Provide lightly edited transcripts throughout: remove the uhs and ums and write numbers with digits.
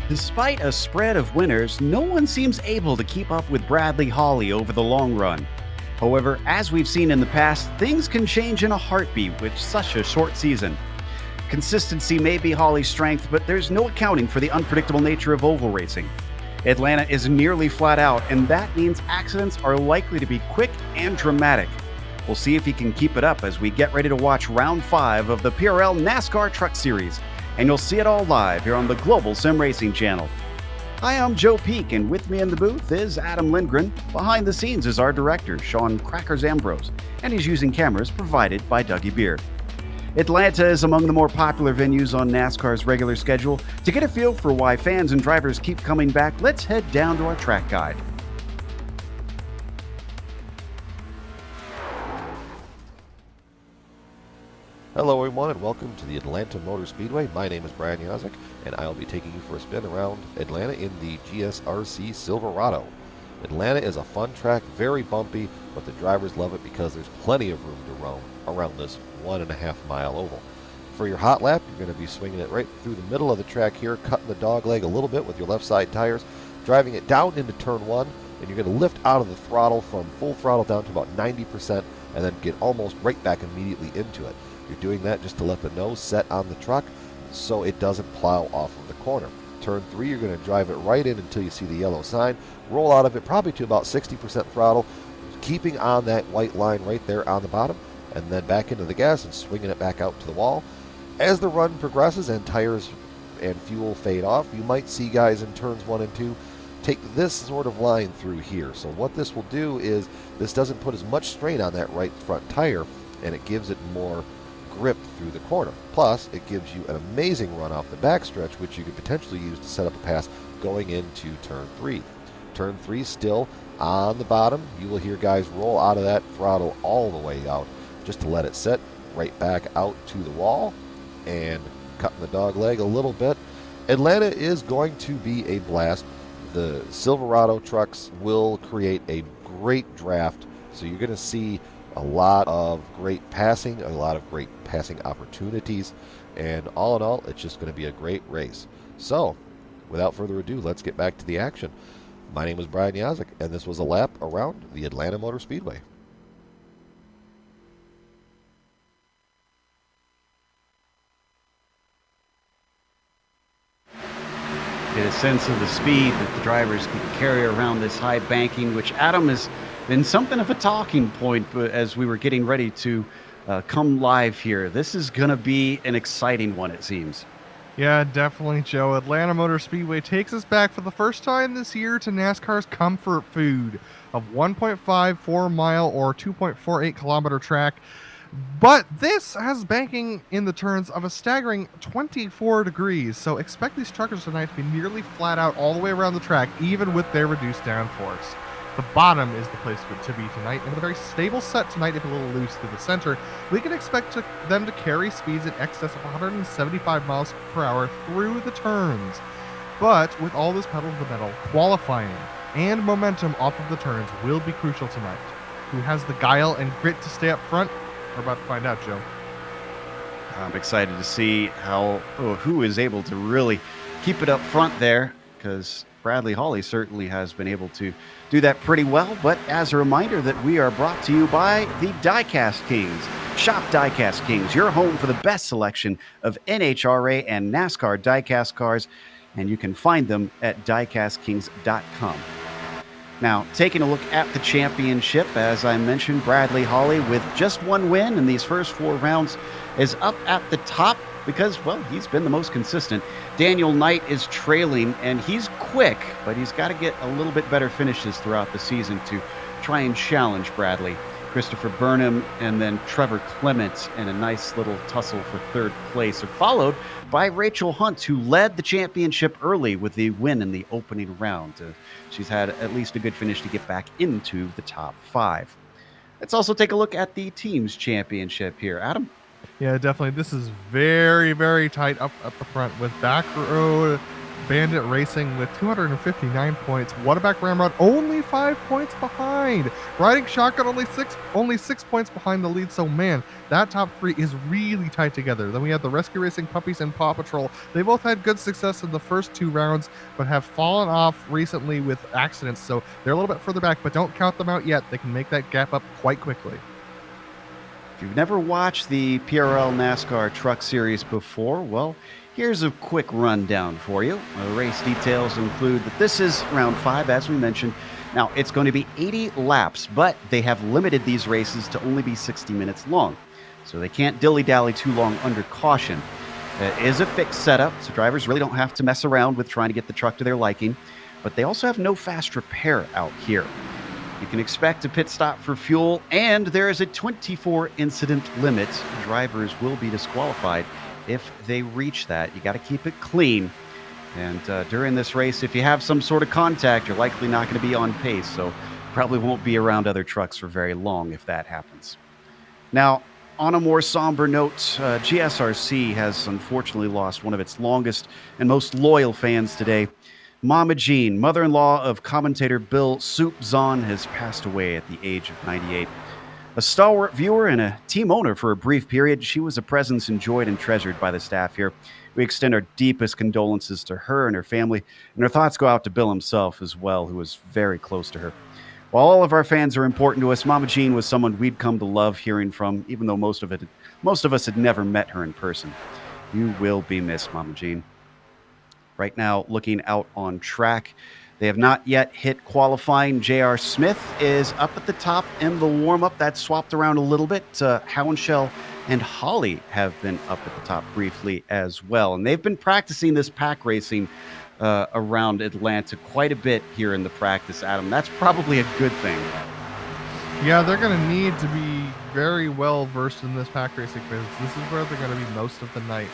Despite a spread of winners, no one seems able to keep up with Bradley Holly over the long run. However, as we've seen in the past, things can change in a heartbeat with such a short season. Consistency may be Holly's strength, but there's no accounting for the unpredictable nature of oval racing. Atlanta is nearly flat out, and that means accidents are likely to be quick and dramatic. We'll see if he can keep it up as we get ready to watch round 5 of the PRL NASCAR Truck Series, and you'll see it all live here on the Global SimRacing Channel. Hi, I'm Joe Peak, and with me in the booth is Adam Lindgren. Behind the scenes is our director, Sean Crackers Ambrose, and he's using cameras provided by Dougie Beard. Atlanta is among the more popular venues on NASCAR's regular schedule. To get a feel for why fans and drivers keep coming back, let's head down to our track guide. Hello everyone and welcome to the Atlanta Motor Speedway. My name is Brian Yazek and I'll be taking you for a spin around Atlanta in the GSRC Silverado. Atlanta is a fun track, very bumpy, but the drivers love it because there's plenty of room to roam around this 1.5 mile oval. For your hot lap, you're going to be swinging it right through the middle of the track here, cutting the dog leg a little bit with your left side tires, driving it down into turn 1, and you're going to lift out of the throttle from full throttle down to about 90% and then get almost right back immediately into it. You're doing that just to let the nose set on the truck so it doesn't plow off of the corner. Turn 3, you're going to drive it right in until you see the yellow sign. Roll out of it probably to about 60% throttle, keeping on that white line right there on the bottom, and then back into the gas and swinging it back out to the wall. As the run progresses and tires and fuel fade off, you might see guys in turns 1 and 2 take this sort of line through here. So what this will do is this doesn't put as much strain on that right front tire, and it gives it more grip through the corner. Plus, it gives you an amazing run off the backstretch, which you could potentially use to set up a pass going into turn 3. Turn 3 still on the bottom. You will hear guys roll out of that throttle all the way out just to let it set right back out to the wall and cutting the dog leg a little bit. Atlanta is going to be a blast. The Silverado trucks will create a great draft, so you're going to see a lot of great passing, a lot of great passing opportunities, and all in all, it's just going to be a great race. So, without further ado, let's get back to the action. My name is Brian Yazek, and this was a lap around the Atlanta Motor Speedway. Get a sense of the speed that the drivers can carry around this high banking, which, Adam, has been something of a talking point as we were getting ready to come live here. This is going to be an exciting one, it seems. Yeah, definitely, Joe. Atlanta Motor Speedway takes us back for the first time this year to NASCAR's comfort food of 1.54 mile or 2.48 kilometer track. But this has banking in the turns of a staggering 24 degrees, so expect these truckers tonight to be nearly flat out all the way around the track, even with their reduced downforce. The bottom is the place to be tonight, and with a very stable set tonight, if a little loose through the center, we can expect them to carry speeds in excess of 175 miles per hour through the turns. But with all this pedal to the metal, qualifying and momentum off of the turns will be crucial tonight. Who has the guile and grit to stay up front? We're about to find out, Joe. I'm excited to see who is able to really keep it up front there, because Bradley Holly certainly has been able to do that pretty well. But as a reminder that we are brought to you by the Diecast Kings. Shop Diecast Kings, your home for the best selection of NHRA and NASCAR diecast cars, and you can find them at diecastkings.com. Now, taking a look at the championship, as I mentioned, Bradley Holly, with just one win in these first 4 rounds, is up at the top because, well, he's been the most consistent. Daniel Knight is trailing, and he's quick, but he's got to get a little bit better finishes throughout the season to try and challenge Bradley. Christopher Burnham and then Trevor Clement in a nice little tussle for 3rd place are followed by Rachel Hunt, who led the championship early with the win in the opening round. She's had at least a good finish to get back into the top 5. Let's also take a look at the team's championship here. Adam? Yeah, definitely. This is very, very tight up at the front with back row Bandit Racing with 259 points. Whataback Ramrod only 5 points behind. Riding Shotgun only 6 points behind the lead. So man, that top three is really tight together. Then we have the Rescue Racing Puppies and Paw Patrol. They both had good success in the first 2 rounds, but have fallen off recently with accidents. So they're a little bit further back, but don't count them out yet. They can make that gap up quite quickly. If you've never watched the PRL NASCAR Truck Series before, well, here's a quick rundown for you. The race details include that this is round 5, as we mentioned. Now, it's going to be 80 laps, but they have limited these races to only be 60 minutes long, so they can't dilly-dally too long under caution. It is a fixed setup, so drivers really don't have to mess around with trying to get the truck to their liking, but they also have no fast repair out here. You can expect a pit stop for fuel, and there is a 24 incident limit. Drivers will be disqualified if they reach that. You got to keep it clean. And during this race, if you have some sort of contact, you're likely not going to be on pace, so probably won't be around other trucks for very long if that happens. Now, on a more somber note, GSRC has unfortunately lost one of its longest and most loyal fans today. Mama Jean, mother-in-law of commentator Bill Soup Zahn, has passed away at the age of 98. A stalwart viewer and a team owner for a brief period, she was a presence enjoyed and treasured by the staff here. We extend our deepest condolences to her and her family, and our thoughts go out to Bill himself as well, who was very close to her. While all of our fans are important to us, Mama Jean was someone we'd come to love hearing from, even though most of us had never met her in person. You will be missed, Mama Jean. Right now, looking out on track, they have not yet hit qualifying. J.R. Smith is up at the top in the warm-up. That's swapped around a little bit. Houndshell and Holly have been up at the top briefly as well. And they've been practicing this pack racing around Atlanta quite a bit here in the practice, Adam. That's probably a good thing. Yeah, they're going to need to be very well versed in this pack racing because this is where they're going to be most of the night.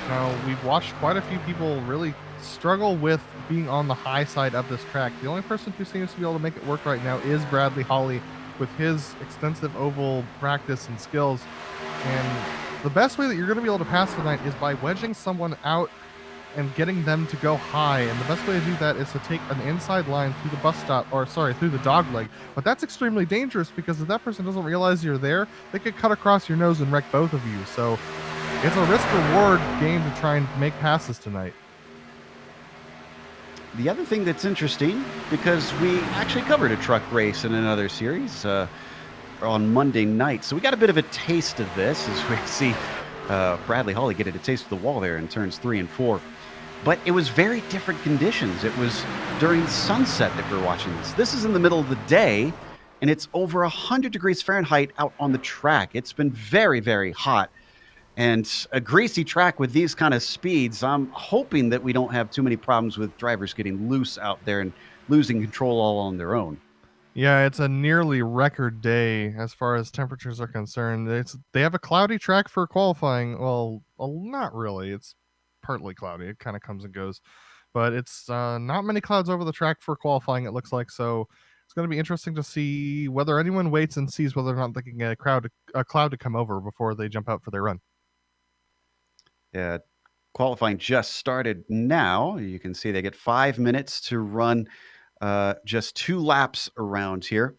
Now, we've watched quite a few people really struggle with being on the high side of this track. The only person who seems to be able to make it work right now is Bradley Holly with his extensive oval practice and skills. And the best way that you're going to be able to pass tonight is by wedging someone out and getting them to go high. And the best way to do that is to take an inside line through the through the dog leg. But that's extremely dangerous because if that person doesn't realize you're there, they could cut across your nose and wreck both of you. So it's a risk-reward game to try and make passes tonight. The other thing that's interesting, because we actually covered a truck race in another series on Monday night, so we got a bit of a taste of this as we see Bradley Holly get a taste of the wall there in turns 3 and 4. But it was very different conditions. It was during sunset that we're watching this. This is in the middle of the day, and it's over 100 degrees Fahrenheit out on the track. It's been very, very hot. And a greasy track with these kind of speeds, I'm hoping that we don't have too many problems with drivers getting loose out there and losing control all on their own. Yeah, it's a nearly record day as far as temperatures are concerned. They have a cloudy track for qualifying. Well, not really. It's partly cloudy. It kind of comes and goes. But it's not many clouds over the track for qualifying, it looks like. So it's going to be interesting to see whether anyone waits and sees whether or not they can get a cloud to come over before they jump out for their run. Yeah, qualifying just started now. You can see they get 5 minutes to run just 2 laps around here.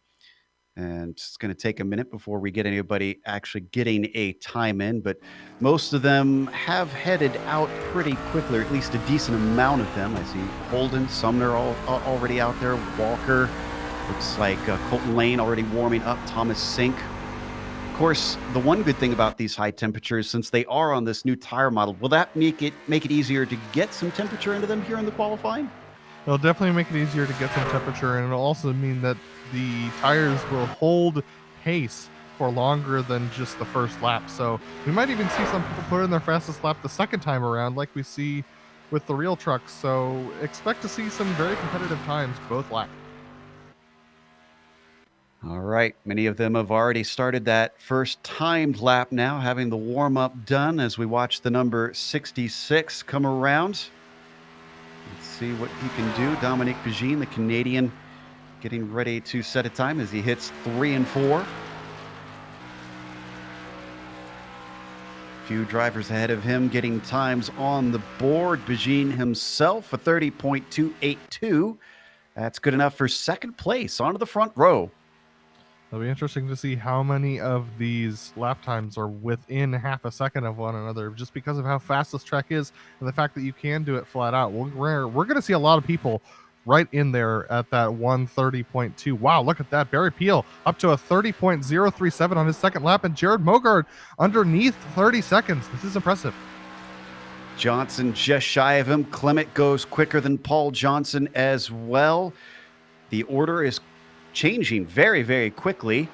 And it's going to take a minute before we get anybody actually getting a time in. But most of them have headed out pretty quickly, or at least a decent amount of them. I see Holden, Sumner already out there. Walker, looks like Colton Lane already warming up. Thomas Sink. Of course, the one good thing about these high temperatures, since they are on this new tire model, will that make it easier to get some temperature into them here in the qualifying? It'll definitely make it easier to get some temperature, and it'll also mean that the tires will hold pace for longer than just the first lap. So we might even see some people put in their fastest lap the second time around, like we see with the real trucks. So expect to see some very competitive times both laps. All right. Many of them have already started that first timed lap now, having the warm-up done as we watch the number 66 come around. Let's see what he can do. Dominic Pagine, the Canadian, getting ready to set a time as he hits 3 and 4. Few drivers ahead of him getting times on the board. Bajin himself, a 30.282. That's good enough for second place onto the front row. It'll be interesting to see how many of these lap times are within half a second of one another, just because of how fast this track is and the fact that you can do it flat out. We're going to see a lot of people right in there at that 130.2. Wow, look at that. Barry Peel up to a 30.037 on his second lap, and Jared Mogard underneath 30 seconds. This is impressive. Johnson just shy of him. Clement goes quicker than Paul Johnson as well. The order is changing very, very quickly.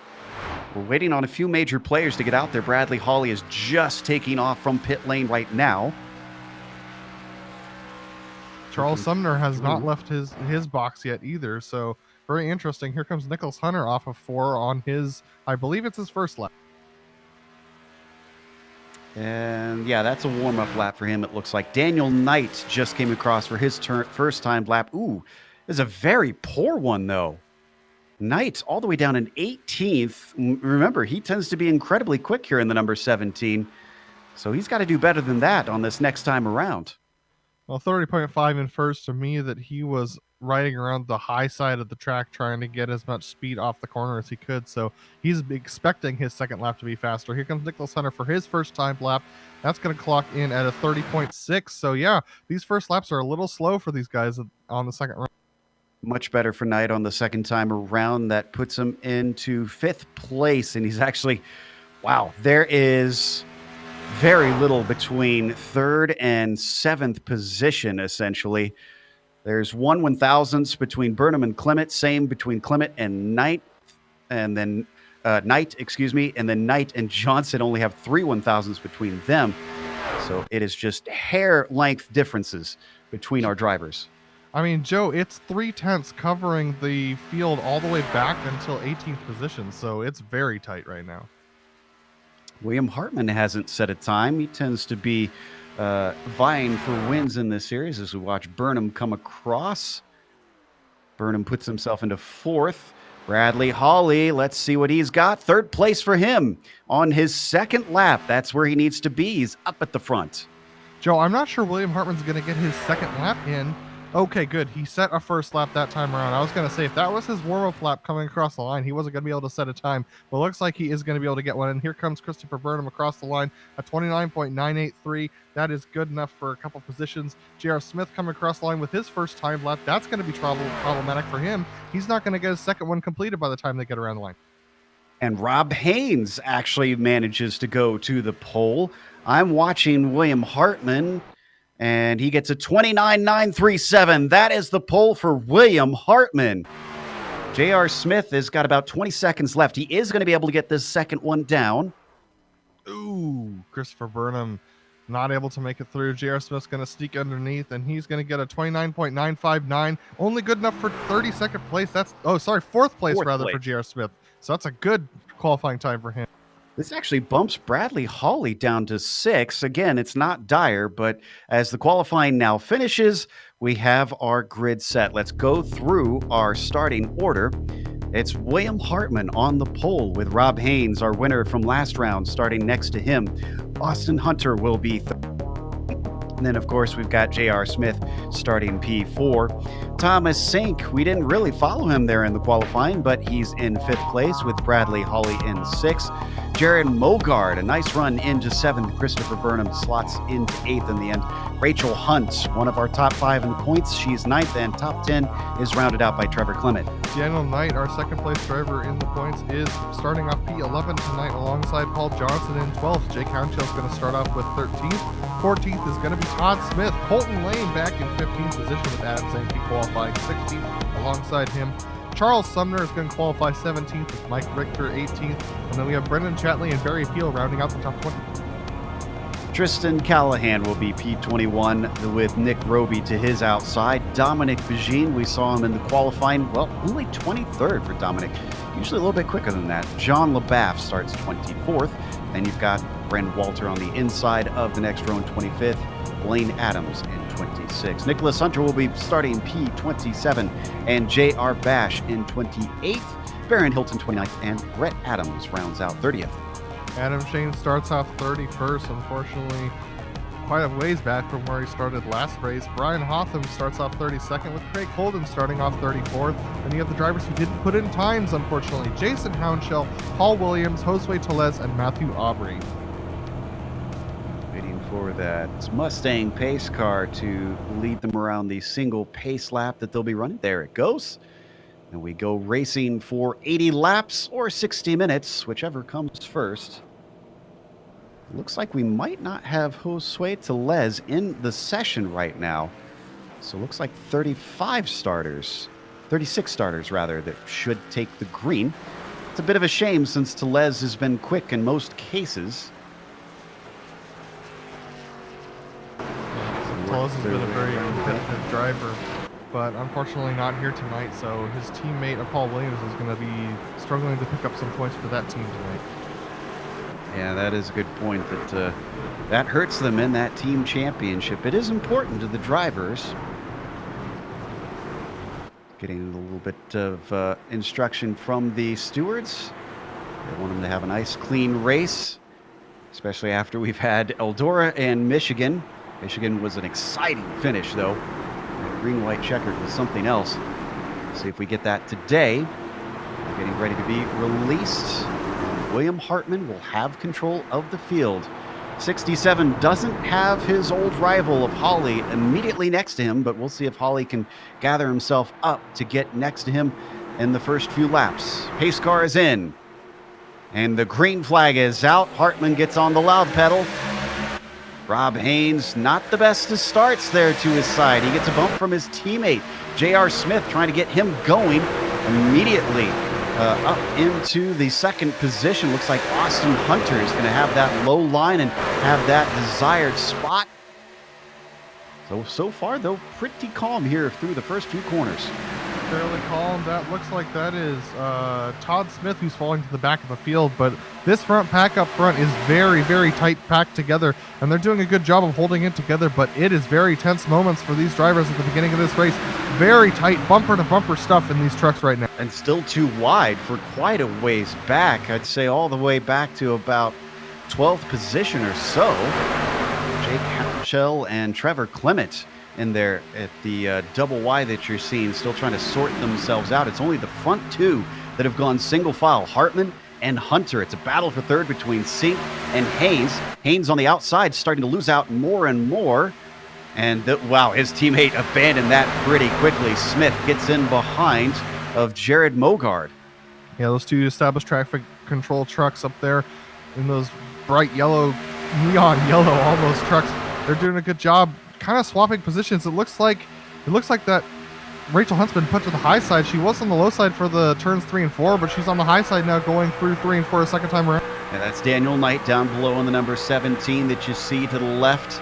We're waiting on a few major players to get out there. Bradley Hawley is just taking off from pit lane right now. Charles Sumner has not left his box yet either, so very interesting. Here comes Nicholas Hunter off of 4 on his, I believe it's his first lap. And yeah, that's a warm-up lap for him, it looks like. Daniel Knight just came across for his first-time lap. Ooh, this is a very poor one, though. Knight all the way down in 18th. Remember, he tends to be incredibly quick here in the number 17. So he's got to do better than that on this next time around. Well, 30.5 infers to me that he was riding around the high side of the track trying to get as much speed off the corner as he could. So he's expecting his second lap to be faster. Here comes Nicholas Hunter for his first time lap. That's going to clock in at a 30.6. So yeah, these first laps are a little slow for these guys on the second run. Much better for Knight on the second time around. That puts him into 5th place. And he's actually, wow, there is very little between 3rd and 7th position, essentially. There's 1 1,000th between Burnham and Clement, same between Clement and Knight, and then Knight, and then Knight and Johnson only have 3 1,000ths between them. So it is just hair length differences between our drivers. I mean, Joe, it's 3/10 covering the field all the way back until 18th position, so it's very tight right now. William Hartman hasn't set a time. He tends to be vying for wins in this series as we watch Burnham come across. Burnham puts himself into 4th. Bradley Hawley, let's see what he's got. 3rd place for him on his second lap. That's where he needs to be. He's up at the front. Joe, I'm not sure William Hartman's going to get his second lap in. Okay, good. He set a first lap that time around. I was going to say, if that was his warm-up lap coming across the line, he wasn't going to be able to set a time. But it looks like he is going to be able to get one. And here comes Christopher Burnham across the line at 29.983. That is good enough for a couple positions. J.R. Smith coming across the line with his first time lap. That's going to be problematic for him. He's not going to get his second one completed by the time they get around the line. And Rob Haynes actually manages to go to the pole. I'm watching William Hartman, and he gets a 29.937. That is the pole for William Hartman. J.R. Smith has got about 20 seconds left. He is going to be able to get this second one down. Ooh, Christopher Burnham not able to make it through. J.R. Smith's going to sneak underneath, and he's going to get a 29.959. Only good enough for 32nd place. Fourth place for J.R. Smith. So that's a good qualifying time for him. This actually bumps Bradley Hawley down to 6. Again, it's not dire, but as the qualifying now finishes, we have our grid set. Let's go through our starting order. It's William Hartman on the pole with Rob Haynes, our winner from last round, starting next to him. Austin Hunter will be and then, of course, we've got J.R. Smith starting P4. Thomas Sink, we didn't really follow him there in the qualifying, but he's in 5th place with Bradley Hawley in 6th. Jared Mogard, a nice run into 7th. Christopher Burnham slots into 8th in the end. Rachel Hunt, one of our top 5 in the points. She's 9th, and top 10 is rounded out by Trevor Clement. Daniel Knight, our second place driver in the points, is starting off P11 tonight alongside Paul Johnson in 12th. Jake Hounshell's going to start off with 13th. 14th is going to be Todd Smith. Colton Lane back in 15th position with Adam Zanke qualifying 16th alongside him. Charles Sumner is going to qualify 17th with Mike Richter 18th. And then we have Brendan Chatley and Barry Peel rounding out the top 20. Tristan Callahan will be P21 with Nick Roby to his outside. Dominic Bajin, we saw him in the qualifying. Well, only 23rd for Dominic. Usually a little bit quicker than that. John LaBaff starts 24th. Then you've got Brandon Walter on the inside of the next row in 25th. Blaine Adams in 26th. Nicholas Hunter will be starting P27 and J.R. Bash in 28th. Baron Hilton 29th and Brett Adams rounds out 30th. Adam Shane starts off 31st, unfortunately quite a ways back from where he started last race. Brian Hotham starts off 32nd, with Craig Holden starting off 34th. And you have the drivers who didn't put in times, unfortunately. Jason Hounshell, Paul Williams, Josue Telez, and Matthew Aubrey. Waiting for that Mustang pace car to lead them around the single pace lap that they'll be running. There it goes. And we go racing for 80 laps or 60 minutes, whichever comes first. Looks like we might not have Josue Telez in the session right now. So it looks like 36 starters rather, that should take the green. It's a bit of a shame since Telez has been quick in most cases. Telez has been a very competitive driver, but unfortunately not here tonight. So his teammate, Paul Williams, is going to be struggling to pick up some points for that team tonight. Yeah, that is a good point. That hurts them in that team championship. It is important to the drivers. Getting a little bit of instruction from the stewards. They want them to have a nice, clean race, especially after we've had Eldora and Michigan. Michigan was an exciting finish, though. That green-white checkered was something else. See if we get that today. We're getting ready to be released. William Hartman will have control of the field. 67 doesn't have his old rival of Holly immediately next to him, but we'll see if Holly can gather himself up to get next to him in the first few laps. Pace car is in, and the green flag is out. Hartman gets on the loud pedal. Rob Haynes, not the best of starts there to his side. He gets a bump from his teammate, J.R. Smith, trying to get him going immediately. Up into the second position. Looks like Austin Hunter is going to have that low line and have that desired spot. So far, though, pretty calm here through the first few corners. Fairly calm. That looks like that is Todd Smith who's falling to the back of the field, but this front pack up front is very, very tight packed together, and they're doing a good job of holding it together, but it is very tense moments for these drivers at the beginning of this race. Very tight bumper to bumper stuff in these trucks right now. And still too wide for quite a ways back. I'd say all the way back to about 12th position or so. Jake Hounshell and Trevor Clement in there at the double Y that you're seeing, still trying to sort themselves out. It's only the front two that have gone single file, Hartman and Hunter. It's a battle for third between Sink and Haynes. Haynes on the outside starting to lose out more and more. And wow, his teammate abandoned that pretty quickly. Smith gets in behind of Jared Mogard. Yeah, those two established traffic control trucks up there in those bright yellow, neon yellow almost trucks, they're doing a good job kind of swapping positions. It looks like that Rachel Hunt's been put to the high side. She was on the low side for the turns 3 and 4, but she's on the high side now going through 3 and 4 a second time around. And that's Daniel Knight down below on the number 17 that you see to the left.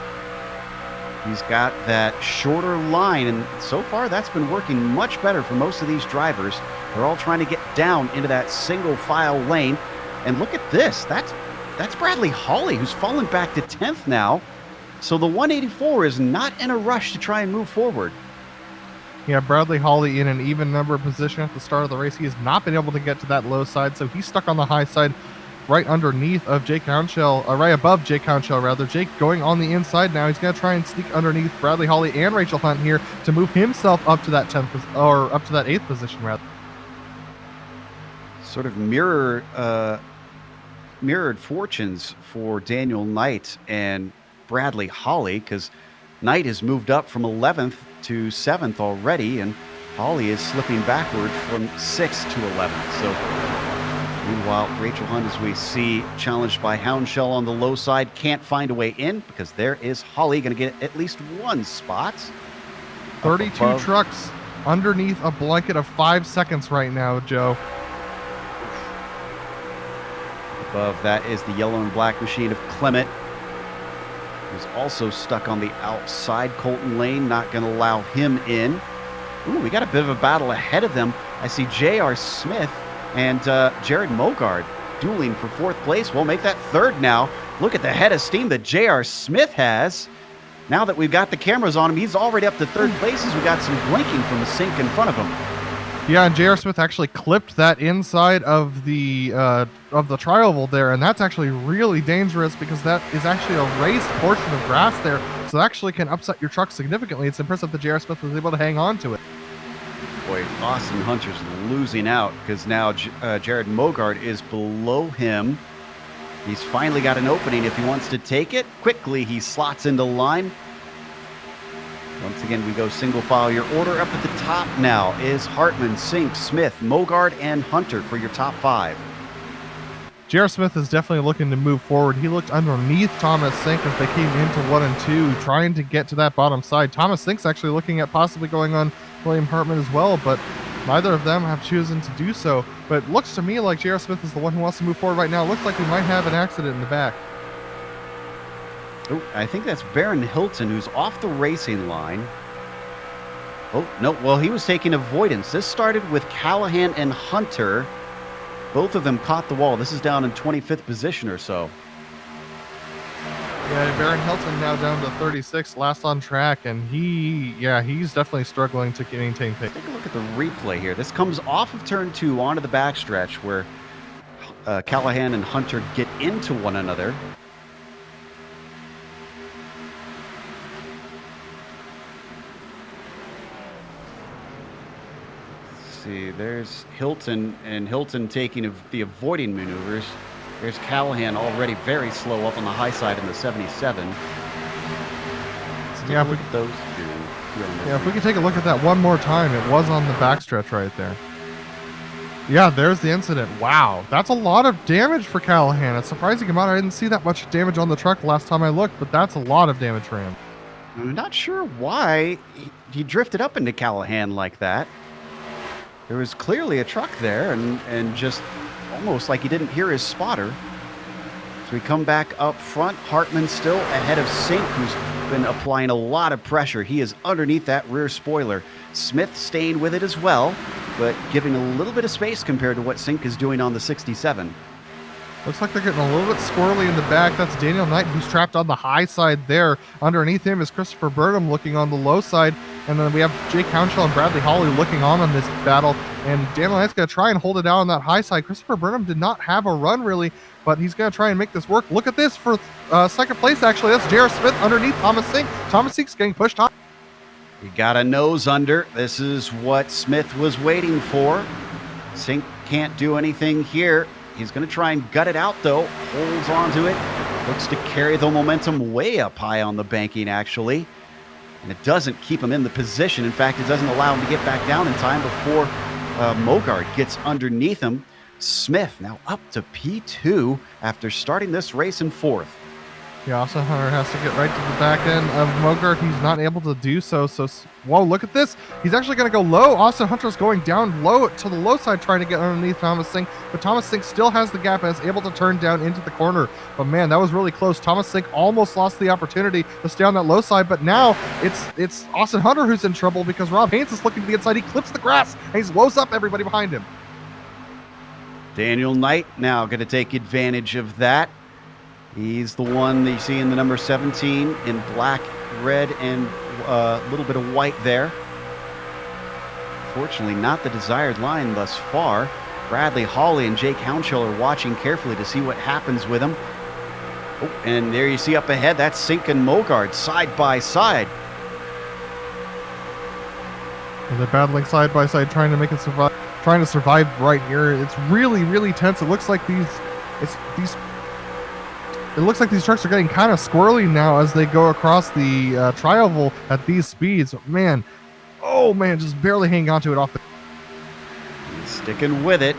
He's got that shorter line, and so far that's been working much better for most of these drivers. They're all trying to get down into that single file lane. And look at this. That's Bradley Hawley, who's fallen back to 10th now. So the 184 is not in a rush to try and move forward. Yeah, Bradley Hawley in an even number position at the start of the race. He has not been able to get to that low side, so he's stuck on the high side right underneath of Jake Hounshell, right above Jake Hounshell, rather. Jake going on the inside now. He's going to try and sneak underneath Bradley Hawley and Rachel Hunt here to move himself up to that 10th, or up to that 8th position, rather. Sort of mirrored fortunes for Daniel Knight and Bradley Hawley, because Knight has moved up from 11th to 7th already, and Hawley is slipping backward from 6th to 11th. So meanwhile, Rachel Hunt, as we see, challenged by Hounshell on the low side, can't find a way in because there is Hawley going to get at least one spot. 32 trucks underneath a blanket of 5 seconds right now, Joe. Above that is the yellow and black machine of Clement, who's also stuck on the outside. Colton Lane not going to allow him in. Ooh, we got a bit of a battle ahead of them. I see J.R. Smith and Jared Mogard dueling for 4th place. We'll make that 3rd now. Look at the head of steam that J.R. Smith has. Now that we've got the cameras on him, he's already up to 3rd place as we got some blinking from the Sink in front of him. Yeah, and J.R. Smith actually clipped that inside of the of the trioval there, and that's actually really dangerous because that is actually a raised portion of grass there, so it actually can upset your truck significantly. It's impressive that J.R. Smith was able to hang on to it. Boy, Austin Hunter's losing out because now Jared Mogart is below him. He's finally got an opening if he wants to take it. Quickly, he slots into line. Once again, we go single file. Your order up at the top now is Hartman, Sink, Smith, Mogart, and Hunter for your top 5. J.R. Smith is definitely looking to move forward. He looked underneath Thomas Sink as they came into 1 and 2, trying to get to that bottom side. Thomas Sink's actually looking at possibly going on William Hartman as well, but neither of them have chosen to do so. But it looks to me like J.R. Smith is the one who wants to move forward right now. It looks like we might have an accident in the back. Oh, I think that's Baron Hilton, who's off the racing line. Oh, no. Well, he was taking avoidance. This started with Callahan and Hunter. Both of them caught the wall. This is down in 25th position or so. Yeah, Baron Hilton now down to 36, last on track, and he's definitely struggling to maintain pace. Take a look at the replay here. This comes off of turn 2 onto the backstretch where Callahan and Hunter get into one another. See, there's Hilton, and Hilton taking the avoiding maneuvers. There's Callahan already very slow up on the high side in the 77. Yeah, look at those two. Yeah, if we could take a look at that one more time, it was on the backstretch right there. Yeah, there's the incident. Wow, that's a lot of damage for Callahan. A surprising amount. I didn't see that much damage on the truck last time I looked, but that's a lot of damage for him. I'm not sure why he drifted up into Callahan like that. There was clearly a truck there, and just almost like he didn't hear his spotter. So we come back up front. Hartman still ahead of Sink, who's been applying a lot of pressure. He is underneath that rear spoiler. Smith staying with it as well, but giving a little bit of space compared to what Sink is doing on the 67. Looks like they're getting a little bit squirrely in the back. That's Daniel Knight, who's trapped on the high side there. Underneath him is Christopher Burnham looking on the low side. And then we have Jake Hounshell and Bradley Hawley looking on this battle. And Daniel Knight's going to try and hold it down on that high side. Christopher Burnham did not have a run, really, but he's going to try and make this work. Look at this for second place, actually. That's J.R. Smith underneath Thomas Sink. Thomas Sink's getting pushed on. He got a nose under. This is what Smith was waiting for. Sink can't do anything here. He's going to try and gut it out, though. Holds onto it. Looks to carry the momentum way up high on the banking, actually. And it doesn't keep him in the position. In fact, it doesn't allow him to get back down in time before Mogart gets underneath him. Smith now up to P2 after starting this race in 4th. Yeah, Austin Hunter has to get right to the back end of Mogart. He's not able to do so. Whoa, look at this. He's actually going to go low. Austin Hunter's going down low to the low side trying to get underneath Thomas Sink, but Thomas Sink still has the gap and is able to turn down into the corner. But man, that was really close. Thomas Sink almost lost the opportunity to stay on that low side, but now it's Austin Hunter who's in trouble because Rob Haynes is looking to the inside. He clips the grass and he blows up everybody behind him. Daniel Knight now going to take advantage of that. He's the one that you see in the number 17 in black, red, and a little bit of white there. Fortunately, not the desired line thus far. Bradley Hawley and Jake Hounshell are watching carefully to see what happens with him. Oh, and there you see up ahead, that's Sink and Mogart side by side. And they're battling side by side, trying to survive right here. It's really, really tense. It looks like these trucks are getting kind of squirrely now as they go across the trioval at these speeds. Man, oh man, just barely hanging on to it off the... He's sticking with it.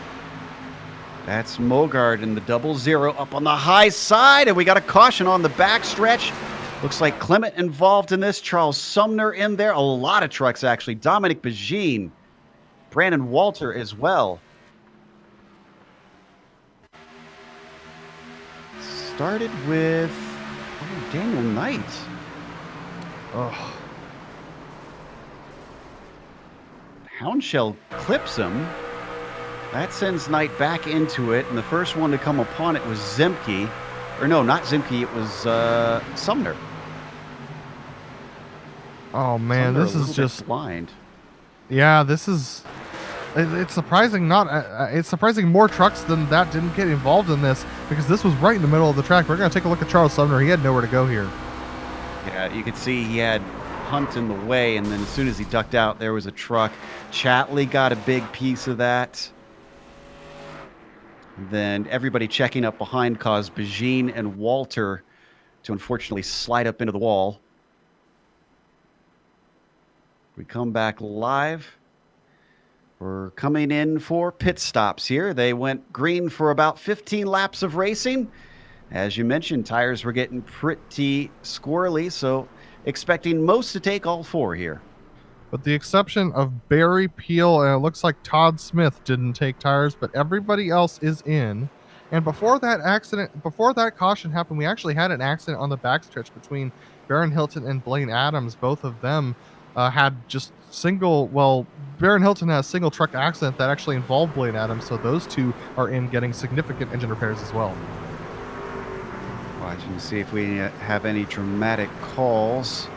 That's Mogart in the 00 up on the high side, and we got a caution on the backstretch. Looks like Clement involved in this. Charles Sumner in there. A lot of trucks, actually. Dominic Begine. Brandon Walter as well. Started with Daniel Knight. Oh. Hounshell clips him. That sends Knight back into it, and the first one to come upon it was Zemke. Or no, not Zemke, it was Sumner. Oh man, Sumner this is just blind. Yeah, this is It's surprising not. It's surprising more trucks than that didn't get involved in this, because this was right in the middle of the track. We're going to take a look at Charles Sumner. He had nowhere to go here. Yeah, you could see he had Hunt in the way, and then as soon as he ducked out, there was a truck. Chatley got a big piece of that. Then everybody checking up behind caused Bajin and Walter to unfortunately slide up into the wall. We come back live. We're coming in for pit stops here. They went green for about 15 laps of racing. As you mentioned, tires were getting pretty squirrely, so expecting most to take all 4 here. With the exception of Barry Peel, and it looks like Todd Smith didn't take tires, but everybody else is in. And before that caution happened, we actually had an accident on the backstretch between Baron Hilton and Blaine Adams. Both of them had just Baron Hilton had a single truck accident that actually involved Blaine Adams, so those two are in getting significant engine repairs as well. Watching to see if we have any dramatic calls.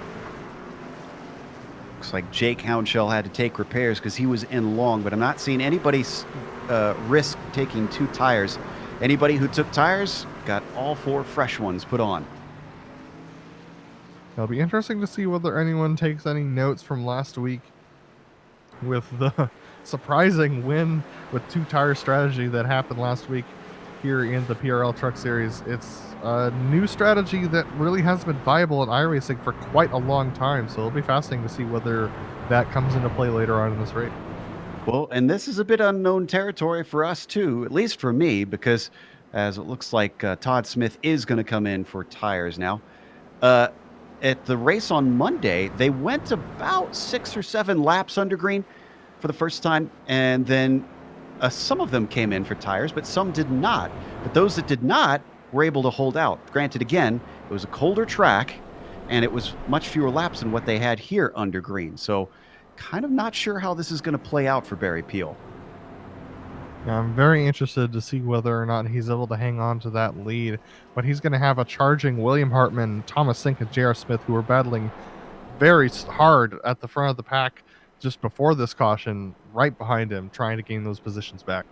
Looks like Jake Houndshell had to take repairs because he was in long, but I'm not seeing anybody risk taking 2 tires. Anybody who took tires got all 4 fresh ones put on. It'll be interesting to see whether anyone takes any notes from last week with the surprising win with 2 tire strategy that happened last week here in the PRL Truck Series. It's a new strategy that really hasn't been viable in iRacing for quite a long time, so it'll be fascinating to see whether that comes into play later on in this race. Well, and this is a bit unknown territory for us too, at least for me, because as it looks like Todd Smith is going to come in for tires now. At the race on Monday, they went about 6 or 7 laps under green for the first time, and then some of them came in for tires, but some did not. But those that did not were able to hold out. Granted, again, it was a colder track, and it was much fewer laps than what they had here under green. So kind of not sure how this is going to play out for Barry Peel. Yeah, I'm very interested to see whether or not he's able to hang on to that lead. But he's going to have a charging William Hartman, Thomas Sink, and J.R. Smith, who are battling very hard at the front of the pack just before this caution, right behind him, trying to gain those positions back.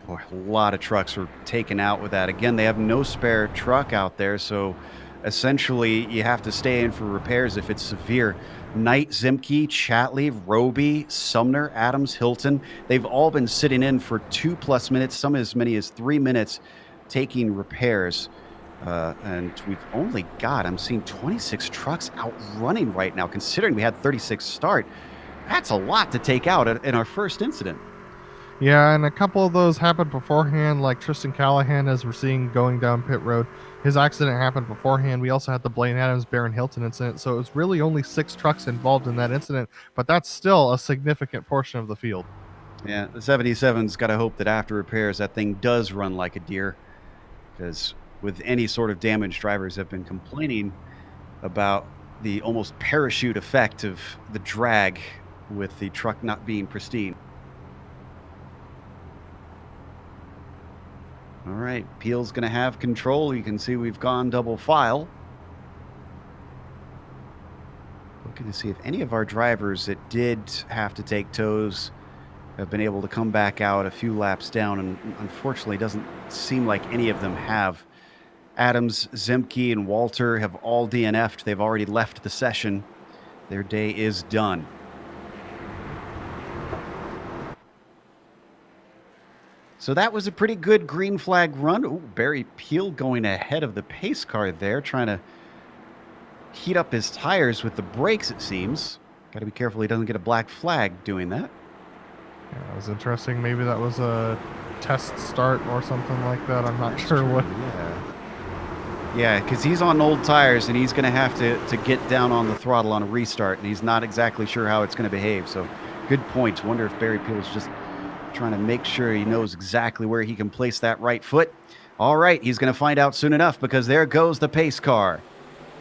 Boy, a lot of trucks were taken out with that. Again, they have no spare truck out there, so essentially you have to stay in for repairs if it's severe. Knight, Zimke, Chatley, Roby, Sumner, Adams, Hilton, they've all been sitting in for 2+ minutes, some as many as 3 minutes, taking repairs. And we've only got, I'm seeing 26 trucks out running right now, considering we had 36 start. That's a lot to take out in our first incident. Yeah, and a couple of those happened beforehand, like Tristan Callahan, as we're seeing going down pit road. His accident happened beforehand. We also had the Blaine Adams, Baron Hilton incident, so it was really only 6 trucks involved in that incident, but that's still a significant portion of the field. Yeah, the 77's got to hope that after repairs that thing does run like a deer, because with any sort of damage, drivers have been complaining about the almost parachute effect of the drag with the truck not being pristine. All right, Peel's going to have control. You can see we've gone double file. Looking to see if any of our drivers that did have to take tows have been able to come back out a few laps down, and unfortunately doesn't seem like any of them have. Adams, Zimke, and Walter have all DNF'd. They've already left the session. Their day is done. So that was a pretty good green flag run. Ooh, Barry Peel going ahead of the pace car there, trying to heat up his tires with the brakes, it seems. Got to be careful he doesn't get a black flag doing that. Yeah, it was interesting. Maybe that was a test start or something like that. I'm not sure what. Yeah, because he's on old tires, and he's going to have to get down on the throttle on a restart, and he's not exactly sure how it's going to behave. So good point. Wonder if Barry Peel is just trying to make sure he knows exactly where he can place that right foot. All right, he's going to find out soon enough, because there goes the pace car.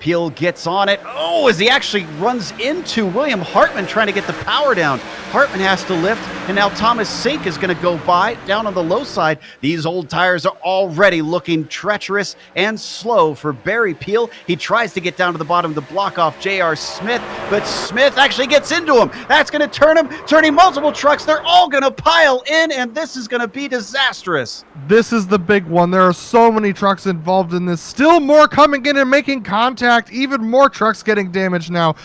Peel gets on it. Oh, as he actually runs into William Hartman trying to get the power down. Hartman has to lift, And now Thomas Sink is going to go by down on the low side. These old tires are already looking treacherous and slow for Barry Peel. He tries to get down to the bottom to block off J.R. Smith, but Smith actually gets into him. That's going to turn him, turning multiple trucks. They're all going to pile in, and this is going to be disastrous. This is the big one. There are so many trucks involved in this. Still more coming in and making contact. Even more trucks getting damaged now.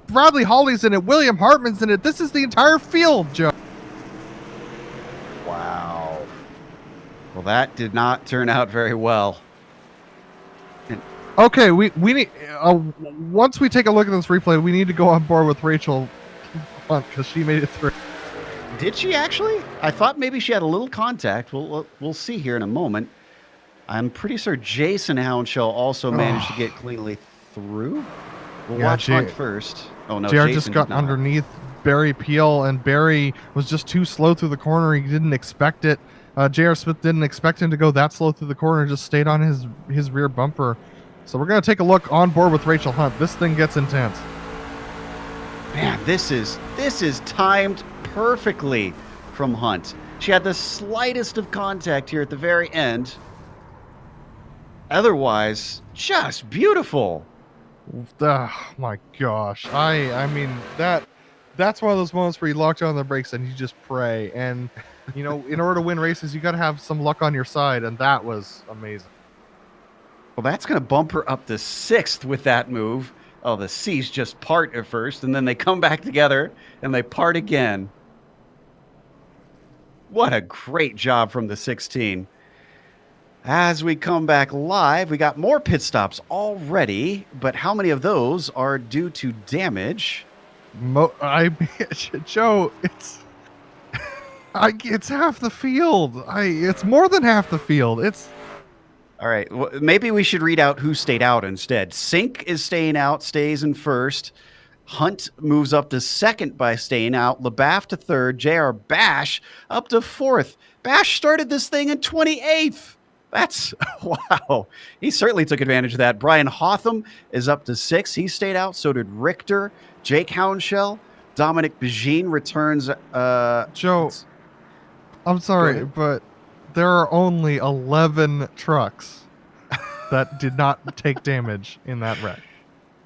Bradley Hawley's in it. William Hartman's in it. This is the entire field, Joe. Wow. Well, that did not turn out very well. Okay, we need once we take a look at this replay, we need to go on board with Rachel Hunt because she made it through. Did she actually? I thought maybe she had a little contact. We'll see here in a moment. I'm pretty sure Jason Hounshell also managed to get cleanly through. We'll watch Hunt first. Oh no, JR Jason just got underneath Barry Peel, and Barry was just too slow through the corner. He didn't expect it. J.R. Smith didn't expect him to go that slow through the corner. Just stayed on his rear bumper. So we're gonna take a look on board with Rachel Hunt. This thing gets intense. Man, this is timed perfectly from Hunt. She had the slightest of contact here at the very end. Otherwise, just beautiful. Oh my gosh. I mean that's one of those moments where you lock down the brakes and you just pray. And you know, in order to win races, you got to have some luck on your side, and that was amazing. Well, that's going to bump her up to 6th with that move. Oh, the C's just part at first, and then they come back together, and they part again. What a great job from the 16. As we come back live, we got more pit stops already, but how many of those are due to damage? Joe, it's half the field. It's more than half the field. All right. Well, maybe we should read out who stayed out instead. Sink is staying out, stays in 1st. Hunt moves up to 2nd by staying out. LaBaff to 3rd. J.R. Bash up to 4th. Bash started this thing in 28th. That's, wow. He certainly took advantage of that. Brian Hotham is up to 6th. He stayed out. So did Richter. Jake Hounshell. Dominic Begine returns. Joe, I'm sorry, but there are only 11 trucks that did not take damage in that wreck.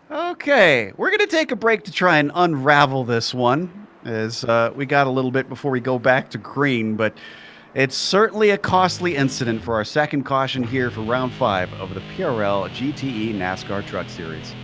Okay, we're going to take a break to try and unravel this one, as we got a little bit before we go back to green, but it's certainly a costly incident for our second caution here for round 5 of the PRL GTE NASCAR Truck Series.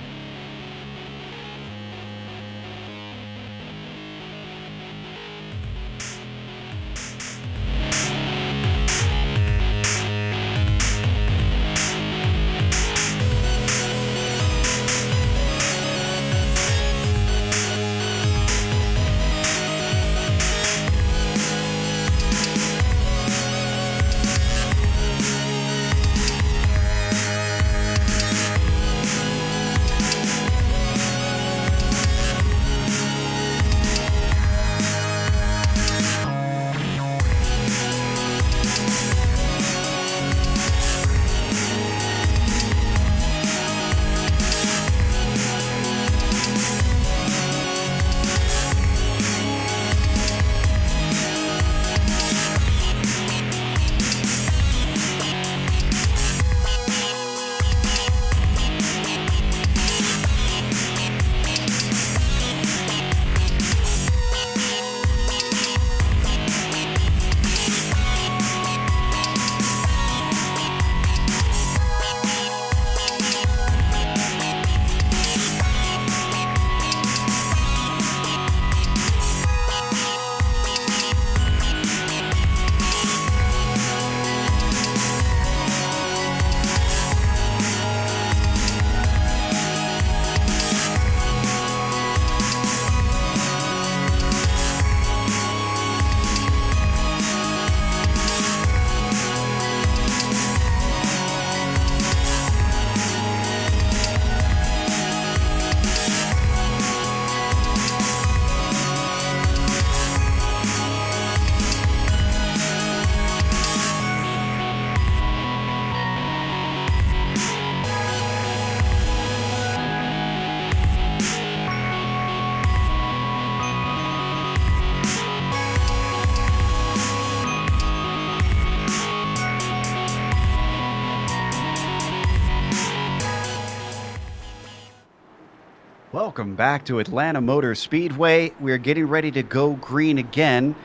Welcome back to Atlanta Motor Speedway. We're getting ready to go green again,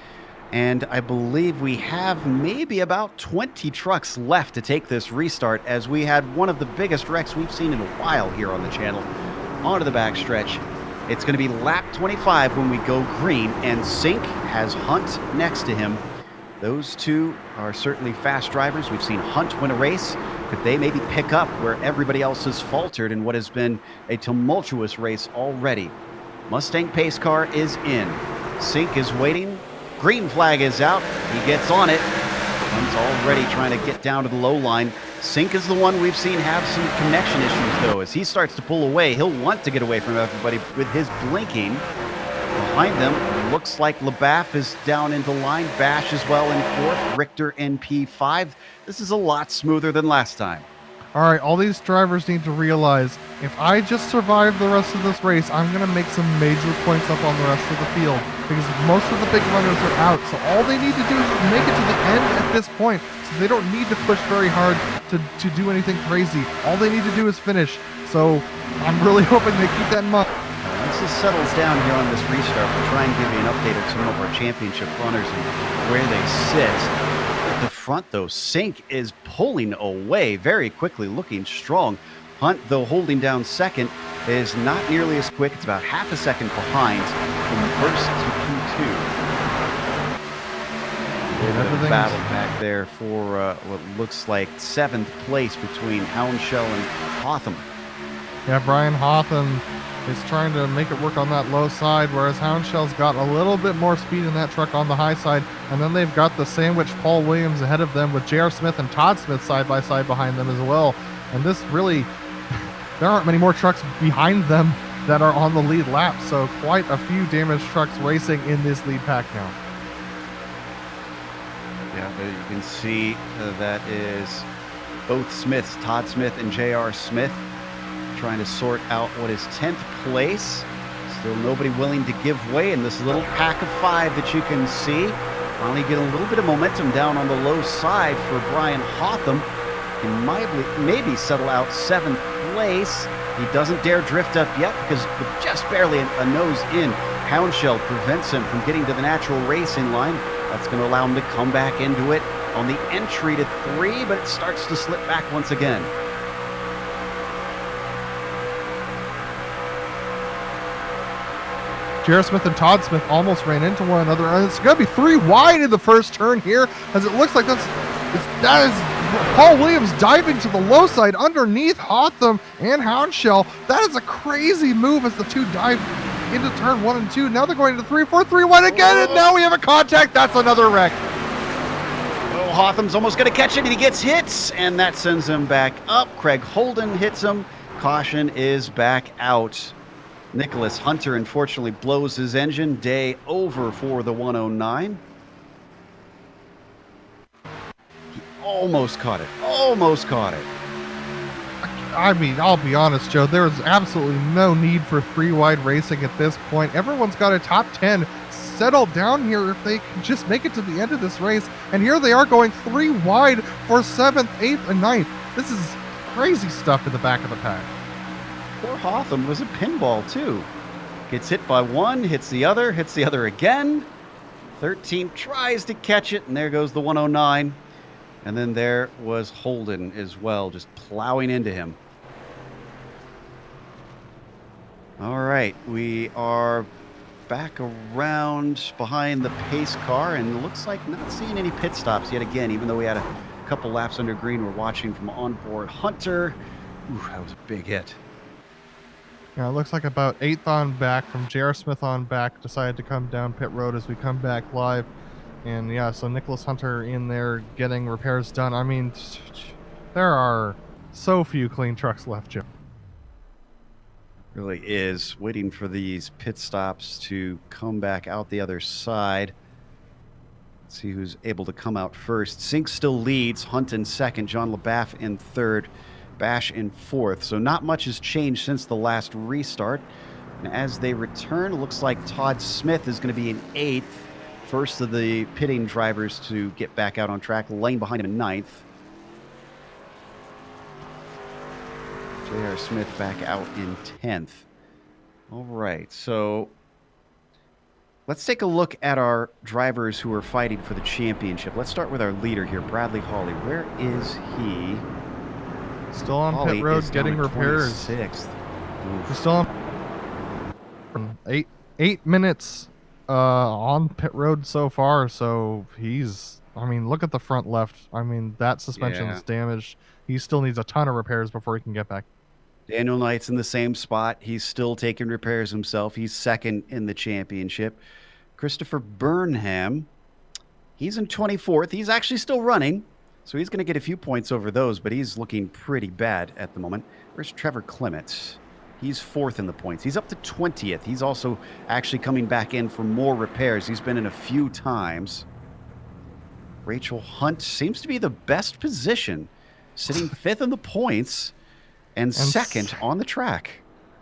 and I believe we have maybe about 20 trucks left to take this restart, as we had one of the biggest wrecks we've seen in a while here on the channel. Onto the backstretch. It's going to be lap 25 when we go green, and Sink has Hunt next to him. Those two are certainly fast drivers. We've seen Hunt win a race. Could they maybe pick up where everybody else has faltered in what has been a tumultuous race already? Mustang pace car is in. Sink is waiting. Green flag is out. He gets on it. Hunt's already trying to get down to the low line. Sink is the one we've seen have some connection issues, though. As he starts to pull away, he'll want to get away from everybody with his blinking. Behind them, looks like LeBaff is down into line. Bash as well in fourth. Richter in P5. This is a lot smoother than last time. All right, all these drivers need to realize, if I just survive the rest of this race, I'm going to make some major points up on the rest of the field, because most of the big runners are out. So all they need to do is make it to the end at this point. So they don't need to push very hard to do anything crazy. All they need to do is finish. So I'm really hoping they keep that in mind. Once this settles down here on this restart, we'll try and give you an update of some of our championship runners and where they sit. At the front, though, Sink is pulling away very quickly, looking strong. Hunt, though holding down second, is not nearly as quick. It's about half a second behind from first to P2. A battle back there for what looks like 7th place between Houndshell and Hotham. Yeah, Brian Hotham is trying to make it work on that low side, whereas Houndshell's got a little bit more speed in that truck on the high side. And then they've got the sandwich Paul Williams ahead of them with J.R. Smith and Todd Smith side by side behind them as well. And this really, there aren't many more trucks behind them that are on the lead lap. So quite a few damaged trucks racing in this lead pack now. Yeah, you can see that is both Smiths, Todd Smith and J.R. Smith, trying to sort out what is 10th place. Still nobody willing to give way in this little pack of 5 that you can see. Finally get a little bit of momentum down on the low side for Brian Hotham. He might maybe settle out 7th place. He doesn't dare drift up yet because with just barely a nose in, Houndshell prevents him from getting to the natural racing line. That's going to allow him to come back into it on the entry to 3, but it starts to slip back once again. J.R. Smith and Todd Smith almost ran into one another, and it's going to be 3 wide in the first turn here, as it looks like that is Paul Williams diving to the low side underneath Hotham and Houndshell. That is a crazy move as the two dive into turn 1 and 2. Now they're going to 3, 4, 3 wide again, and now we have a contact. That's another wreck. Oh, Hotham's almost going to catch it, and he gets hits, and that sends him back up. Craig Holden hits him. Caution is back out. Nicholas Hunter, unfortunately, blows his engine. Day over for the 109. He almost caught it. Almost caught it. I mean, I'll be honest, Joe, there is absolutely no need for 3 wide racing at this point. Everyone's got a top 10 settled down here if they can just make it to the end of this race. And here they are going 3 wide for 7th, 8th, and 9th. This is crazy stuff in the back of the pack. Poor Hotham was a pinball, too. Gets hit by one, hits the other again. 13 tries to catch it, and there goes the 109. And then there was Holden as well, just plowing into him. All right, we are back around behind the pace car, and it looks like not seeing any pit stops yet again, even though we had a couple laps under green. We're watching from onboard Hunter. Ooh, that was a big hit. Yeah, it looks like about 8th on back from J.R. Smith on back decided to come down pit road as we come back live. And yeah, so Nicholas Hunter in there getting repairs done. I mean, there are so few clean trucks left, Joe. Really is. Waiting for these pit stops to come back out the other side. Let's see who's able to come out first. Sink still leads. Hunt in second. John LeBaff in third. Bash in fourth. So not much has changed since the last restart. And as they return, it looks like Todd Smith is going to be in 8th. First of the pitting drivers to get back out on track. Lane behind him in 9th. J.R. Smith back out in 10th. All right, so let's take a look at our drivers who are fighting for the championship. Let's start with our leader here, Bradley Hawley. Where is he? Still on pit Hawley road is down getting at repairs. 26th. We're still on 8 minutes on pit road so far. So he's, I mean, look at the front left. I mean, that suspension's damaged. He still needs a ton of repairs before he can get back. Daniel Knight's in the same spot. He's still taking repairs himself. He's second in the championship. Christopher Burnham, he's in 24th. He's actually still running, so he's going to get a few points over those, but he's looking pretty bad at the moment. Where's Trevor Clements? He's fourth in the points. He's up to 20th. He's also actually coming back in for more repairs. He's been in a few times. Rachel Hunt seems to be the best position, sitting fifth in the points and second on the track.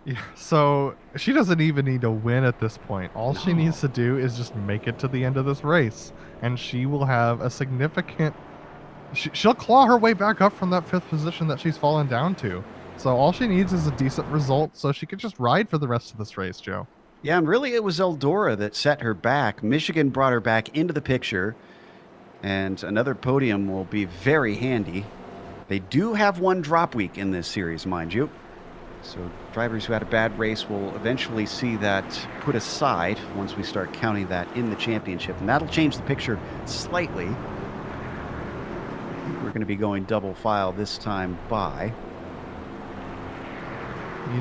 Yeah, so she doesn't even need to win at this point. All she needs to do is just make it to the end of this race, and she will have a significant... She'll claw her way back up from that fifth position that she's fallen down to. So all she needs is a decent result so she can just ride for the rest of this race, Joe. Yeah, and really it was Eldora that set her back. Michigan brought her back into the picture, and another podium will be very handy. They do have one drop week in this series, mind you. So drivers who had a bad race will eventually see that put aside once we start counting that in the championship. And that'll change the picture slightly. I think we're going to be going double file this time by.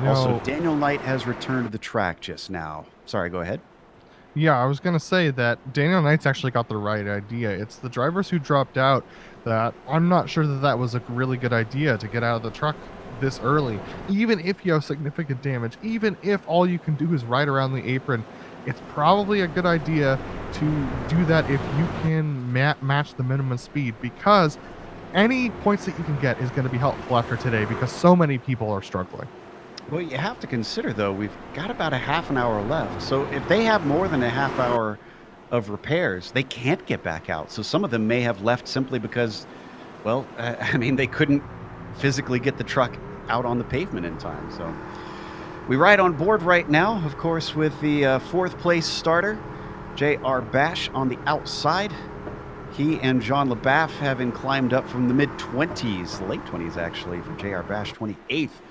Also, Daniel Knight has returned to the track just now. Sorry, go ahead. Yeah, I was going to say that Daniel Knight's actually got the right idea. It's the drivers who dropped out that I'm not sure that that was a really good idea to get out of the truck this early. Even if you have significant damage, even if all you can do is ride around the apron, it's probably a good idea to do that if you can match the minimum speed, because any points that you can get is going to be helpful after today because so many people are struggling. Well, you have to consider, though, we've got about a half an hour left. So if they have more than a half hour of repairs, they can't get back out. So some of them may have left simply because, well, I mean, they couldn't physically get the truck out on the pavement in time. So we ride on board right now, of course, with the fourth place starter, J.R. Bash, on the outside. He and John LaBaff having climbed up from the mid-20s, late 20s actually, for J.R. Bash, 28th.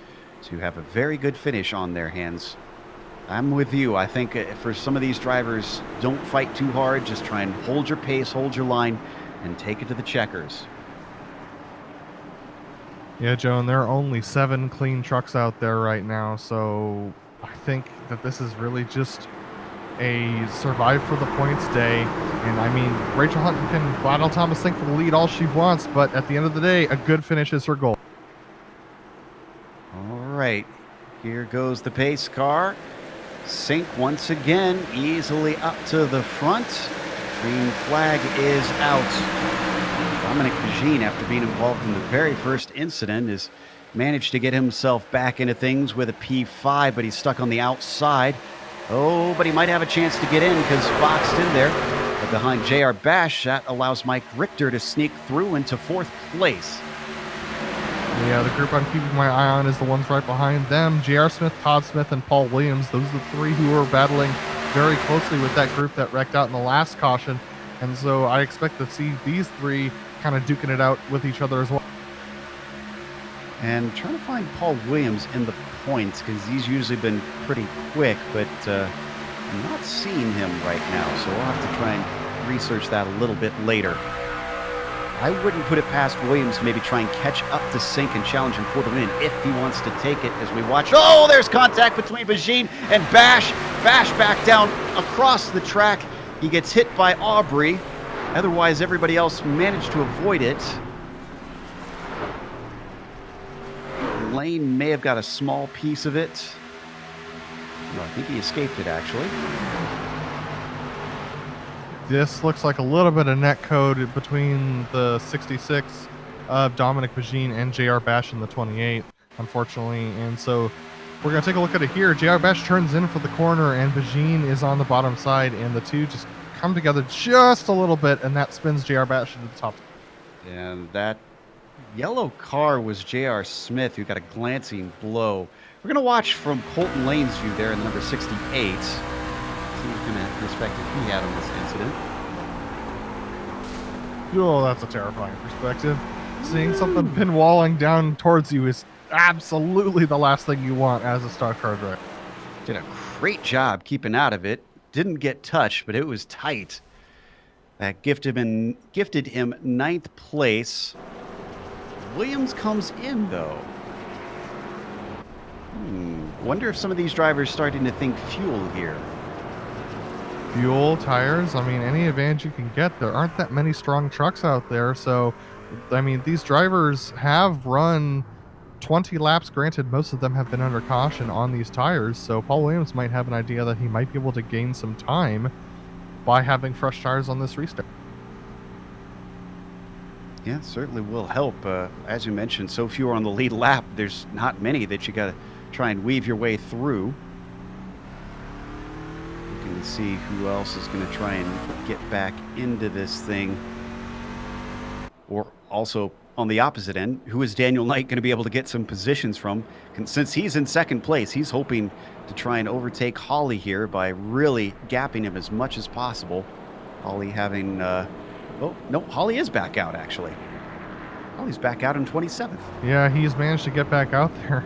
To have a very good finish on their hands. I'm with you. I think for some of these drivers, don't fight too hard. Just try and hold your pace, hold your line, and take it to the checkers. Yeah, Joe, and there are only 7 clean trucks out there right now, so I think that this is really just a survive for the points day. And I mean, Rachel Hunt can battle Thomas Sink for the lead all she wants, but at the end of the day, a good finish is her goal. All right, here goes the pace car. Sink once again easily up to the front. Green flag is out. Dominic Bajin, after being involved in the very first incident, has managed to get himself back into things with a P5, but he's stuck on the outside. Oh, but he might have a chance to get in because boxed in there. But behind J.R. Bash, that allows Mike Richter to sneak through into fourth place. Yeah, the group I'm keeping my eye on is the ones right behind them. J.R. Smith, Todd Smith, and Paul Williams. Those are the 3 who are battling very closely with that group that wrecked out in the last caution. And so I expect to see these 3 kind of duking it out with each other as well. And trying to find Paul Williams in the points because he's usually been pretty quick, but I'm not seeing him right now. So we'll have to try and research that a little bit later. I wouldn't put it past Williams to maybe try and catch up to Sink and challenge him for the win if he wants to take it as we watch. Oh, there's contact between Bajin and Bash. Bash back down across the track. He gets hit by Aubrey. Otherwise, everybody else managed to avoid it. Lane may have got a small piece of it. No, I think he escaped it, actually. This looks like a little bit of net code between the 66 of Dominic Bajin and J.R. Bash in the 28, unfortunately. And so we're going to take a look at it here. J.R. Bash turns in for the corner, and Bajin is on the bottom side, and the two just come together just a little bit, and that spins J.R. Bash into the top. And that yellow car was J.R. Smith, who got a glancing blow We're going to watch from Colton Lane's view there in the number 68. See what kind of perspective he had on this incident. Oh, that's a terrifying perspective. Seeing something pinwalling down towards you is absolutely the last thing you want as a stock car driver. Did a great job keeping out of it. Didn't get touched, but it was tight. That gifted him ninth place. Williams comes in, though. Wonder if some of these drivers starting to think fuel here. Fuel, tires, I mean, any advantage you can get. There aren't that many strong trucks out there. So, I mean, these drivers have run 20 laps. Granted, most of them have been under caution on these tires. So Paul Williams might have an idea that he might be able to gain some time by having fresh tires on this restart. Yeah, certainly will help. As you mentioned, so few are on the lead lap. There's not many that you got to try and weave your way through. Looking to see who else is going to try and get back into this thing. Or also on the opposite end, who is Daniel Knight going to be able to get some positions from? Since he's in second place, he's hoping to try and overtake Holly here by really gapping him as much as possible. Holly having... oh, no, Holly is back out, actually. Holly's back out in 27th. Yeah, he's managed to get back out there,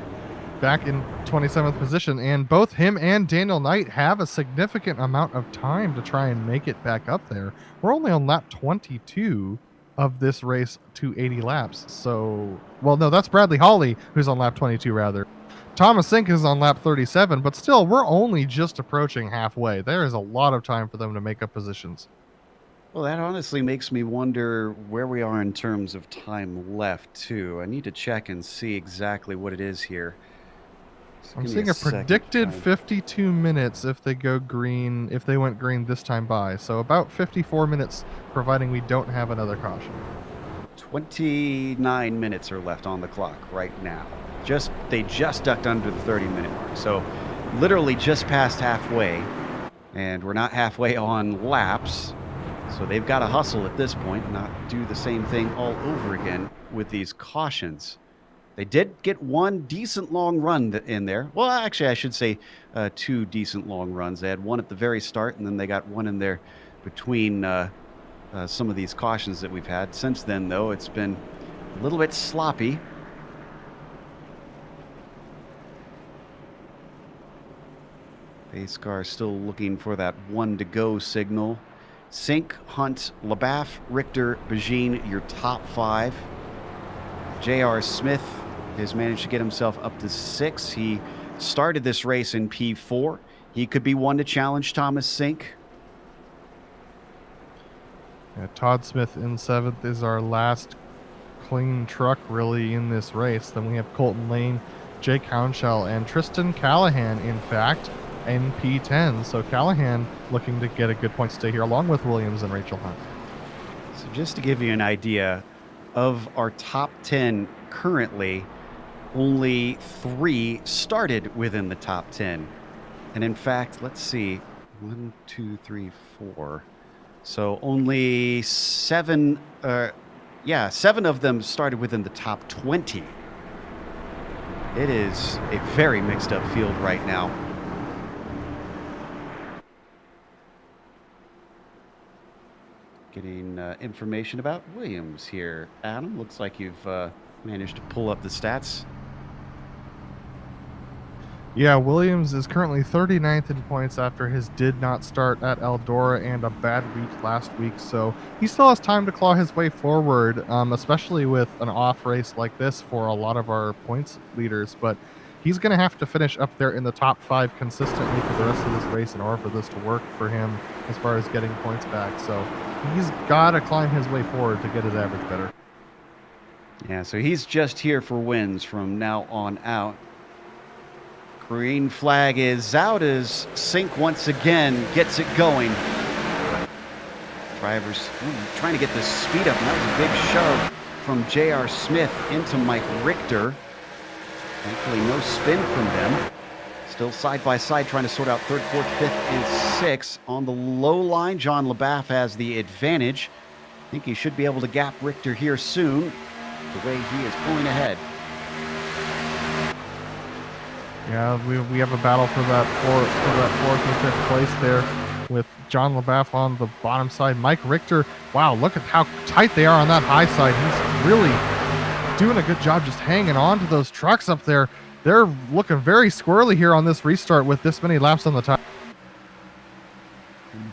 back in 27th position. And both him and Daniel Knight have a significant amount of time to try and make it back up there. We're only on lap 22 of this race to 80 laps. So, well, no, that's Bradley Holly, who's on lap 22, rather. Thomas Sink is on lap 37, but still, we're only just approaching halfway. There is a lot of time for them to make up positions. Well, that honestly makes me wonder where we are in terms of time left, too. I need to check and see exactly what it is here. I'm seeing a predicted 52 minutes if they go green, if they went green this time by. So about 54 minutes, providing we don't have another caution. 29 minutes are left on the clock right now. They just ducked under the 30-minute mark. So literally just past halfway. And we're not halfway on laps. So they've got to hustle at this point, not do the same thing all over again with these cautions. They did get one decent long run in there. Well, actually, I should say two decent long runs. They had one at the very start, and then they got one in there between some of these cautions that we've had. Since then, though, it's been a little bit sloppy. Pace car still looking for that one to go signal. Sink, Hunt, LaBaff, Richter, Bajin, your top five. J.R. Smith has managed to get himself up to 6. He started this race in P4. He could be one to challenge Thomas Sink. Yeah, Todd Smith in 7th is our last clean truck really in this race. Then we have Colton Lane, Jake Hounshell, and Tristan Callahan, in fact, in P10. So Callahan looking to get a good point stay here, along with Williams and Rachel Hunt. So just to give you an idea of our top 10 currently, only 3 started within the top 10. And in fact, let's see, 1, 2, 3, 4. So only 7, 7 of them started within the top 20. It is a very mixed up field right now. Getting information about Williams here. Adam, looks like you've managed to pull up the stats. Yeah, Williams is currently 39th in points after his did not start at Eldora and a bad week last week. So he still has time to claw his way forward, especially with an off race like this for a lot of our points leaders. But he's going to have to finish up there in the top 5 consistently for the rest of this race in order for this to work for him as far as getting points back. So he's got to climb his way forward to get his average better. Yeah, so he's just here for wins from now on out. Green flag is out as Sink once again gets it going. Drivers trying to get this speed up, and that was a big shove from J.R. Smith into Mike Richter. Thankfully, no spin from them. Still side by side trying to sort out 3rd, 4th, 5th, and 6th. On the low line, John LaBaff has the advantage. I think he should be able to gap Richter here soon, the way he is pulling ahead. Yeah, we have a battle for that fourth and fifth place there, with John LaBeouf on the bottom side. Mike Richter, wow, look at how tight they are on that high side. He's really doing a good job just hanging on to those trucks up there. They're looking very squirrely here on this restart with this many laps on the tire.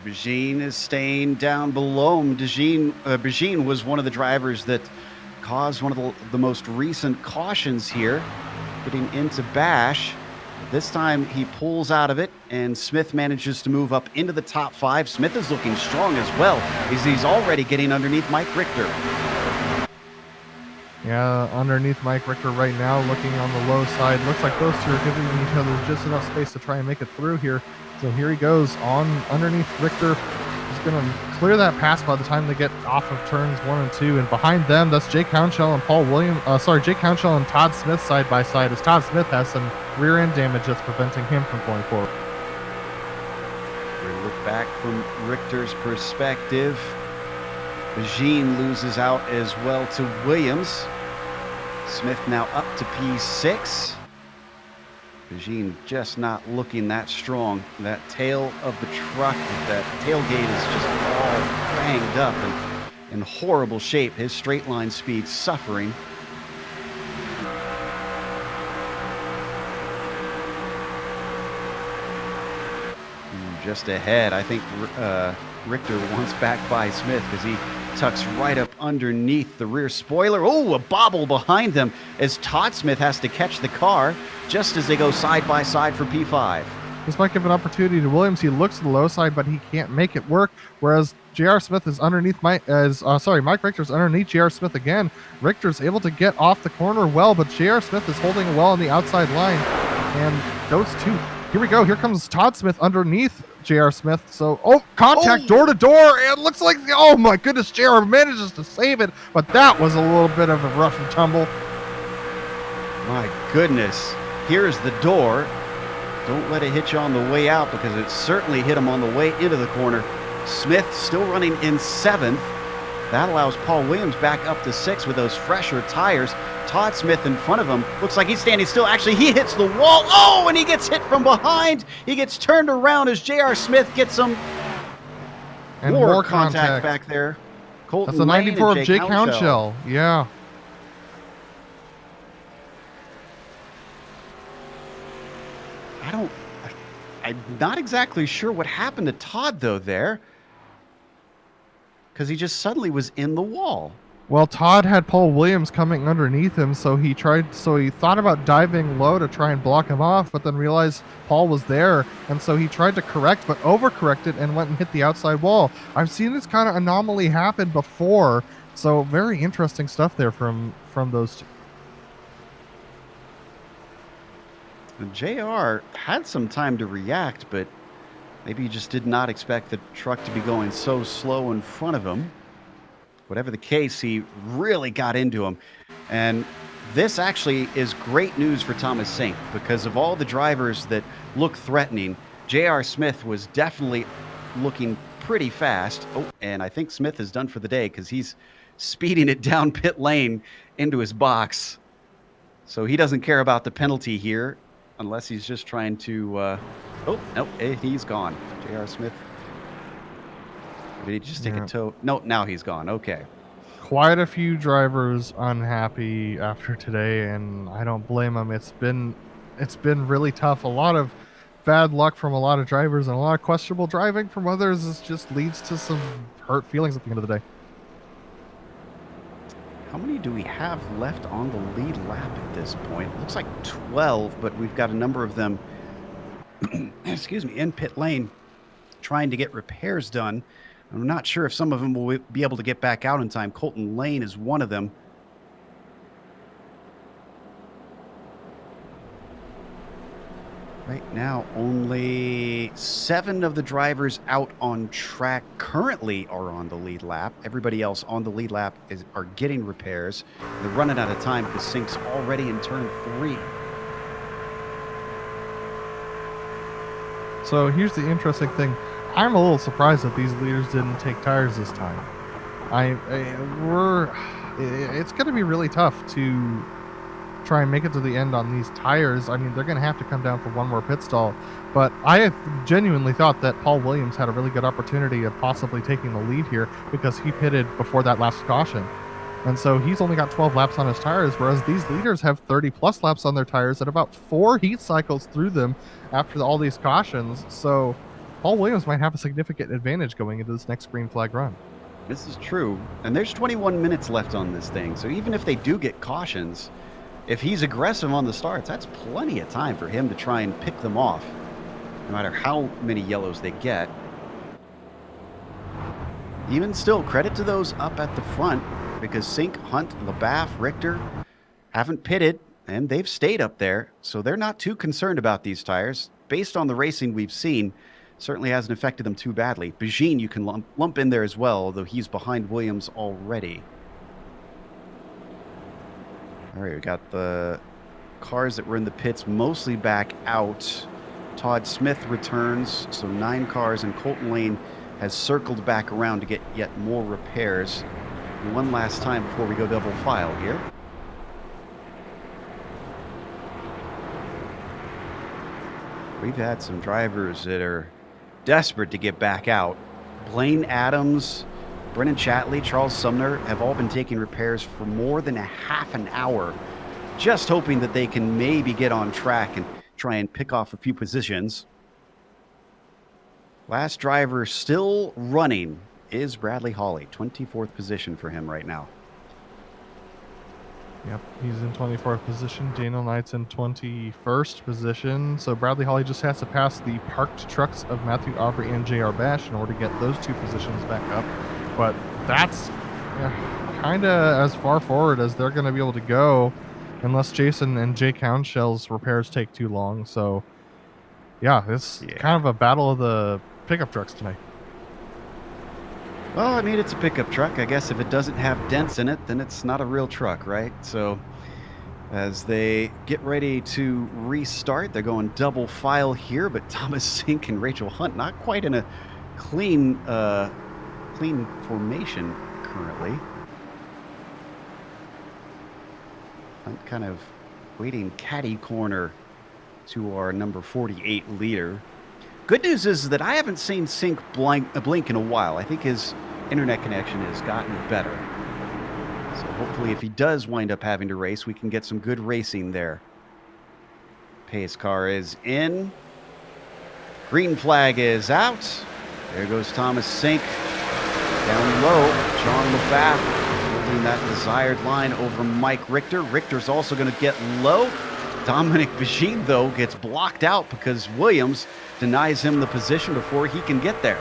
Bajin is staying down below him. Bajin was one of the drivers that caused one of the most recent cautions here, getting into Bash. This time he pulls out of it, and Smith manages to move up into the top 5. Smith is looking strong as well, as he's already getting underneath Mike Richter. Yeah, underneath Mike Richter right now, looking on the low side. Looks like those two are giving each other just enough space to try and make it through here. So here he goes on underneath Richter. He's going to clear that pass by the time they get off of turns 1 and 2. And behind them, that's Jake Hounshell and Jake Hounshell and Todd Smith side by side, as Todd Smith has some rear end damage that's preventing him from going forward. We look back from Richter's perspective. Bajin loses out as well to Williams. Smith now up to P6. Bajin just not looking that strong. That tail of the truck, that tailgate is just all banged up and in horrible shape. His straight line speed suffering. Just ahead, I think Richter wants back by Smith because he tucks right up underneath the rear spoiler. Oh, a bobble behind them as Todd Smith has to catch the car just as they go side by side for P5. This might give an opportunity to Williams. He looks to the low side, but he can't make it work. Whereas J.R. Smith is underneath Mike Richter's underneath J.R. Smith again. Richter's able to get off the corner well, but J.R. Smith is holding well on the outside line. And those two, here we go. Here comes Todd Smith underneath J.R. Smith. So, contact door to door. And looks like, oh my goodness, J.R. manages to save it. But that was a little bit of a rough and tumble. My goodness. Here's the door. Don't let it hit you on the way out because it certainly hit him on the way into the corner. Smith still running in 7th. That allows Paul Williams back up to 6th with those fresher tires. Todd Smith in front of him. Looks like he's standing still. Actually, he hits the wall. Oh, and he gets hit from behind. He gets turned around as J.R. Smith gets some more contact back there. Colton That's the 94 of Jake Hounshell. Yeah. I'm not exactly sure what happened to Todd, though, there. Because he just suddenly was in the wall. Well, Todd had Paul Williams coming underneath him, so he thought about diving low to try and block him off, but then realized Paul was there, and so he tried to correct, but overcorrected and went and hit the outside wall. I've seen this kind of anomaly happen before, so very interesting stuff there from those two. JR had some time to react, but maybe he just did not expect the truck to be going so slow in front of him. Whatever the case, he really got into him. And this actually is great news for Thomas Sink because of all the drivers that look threatening. J.R. Smith was definitely looking pretty fast. Oh, and I think Smith is done for the day because he's speeding it down pit lane into his box. So he doesn't care about the penalty here unless he's just trying to... oh, no, he's gone. J.R. Smith. Did he just take a tow? No, now he's gone. Okay. Quite a few drivers unhappy after today, and I don't blame them. It's been really tough. A lot of bad luck from a lot of drivers and a lot of questionable driving from others. This just leads to some hurt feelings at the end of the day. How many do we have left on the lead lap at this point? It looks like 12, but we've got a number of them excuse me, in pit lane trying to get repairs done. I'm not sure if some of them will be able to get back out in time. Colton Lane is one of them. Right now, only 7 of the drivers out on track currently are on the lead lap. Everybody else on the lead lap are getting repairs. They're running out of time because Sink's already in turn 3. So here's the interesting thing. I'm a little surprised that these leaders didn't take tires this time. It's going to be really tough to try and make it to the end on these tires. I mean, they're going to have to come down for one more pit stall. But I have genuinely thought that Paul Williams had a really good opportunity of possibly taking the lead here because he pitted before that last caution. And so he's only got 12 laps on his tires, whereas these leaders have 30-plus laps on their tires and about 4 heat cycles through them after all these cautions. So Paul Williams might have a significant advantage going into this next green flag run. This is true. And there's 21 minutes left on this thing. So even if they do get cautions, if he's aggressive on the starts, that's plenty of time for him to try and pick them off, no matter how many yellows they get. Even still, credit to those up at the front, because Sink, Hunt, LaBaff, Richter haven't pitted, and they've stayed up there, so they're not too concerned about these tires. Based on the racing we've seen, certainly hasn't affected them too badly. Bajin you can lump in there as well, although he's behind Williams already. All right, we got the cars that were in the pits mostly back out. Todd Smith returns, so 9 cars, and Colton Lane has circled back around to get yet more repairs. One last time before we go double file here. We've had some drivers that are desperate to get back out. Blaine Adams, Brennan Chatley, Charles Sumner have all been taking repairs for more than a half an hour, just hoping that they can maybe get on track and try and pick off a few positions. Last driver still running is Bradley Hawley. 24th position for him right now. Yep, he's in 24th position. Daniel Knight's in 21st position. So Bradley Hawley just has to pass the parked trucks of Matthew Aubrey and J.R. Bash in order to get those 2 positions back up. But that's kind of as far forward as they're going to be able to go unless Jason and Jay Cownshell's repairs take too long. So, yeah, it's kind of a battle of the pickup trucks tonight. Well, I mean, it's a pickup truck. I guess if it doesn't have dents in it, then it's not a real truck, right? So as they get ready to restart, they're going double file here, but Thomas Sink and Rachel Hunt not quite in a clean formation currently. Hunt kind of waiting catty corner to our number 48 leader. Good news is that I haven't seen Sink blink in a while. I think his internet connection has gotten better. So hopefully if he does wind up having to race, we can get some good racing there. Pace car is in. Green flag is out. There goes Thomas Sink. Down low, John LaBaff holding that desired line over Mike Richter. Richter's also going to get low. Dominic Bajin, though, gets blocked out because Williams denies him the position before he can get there.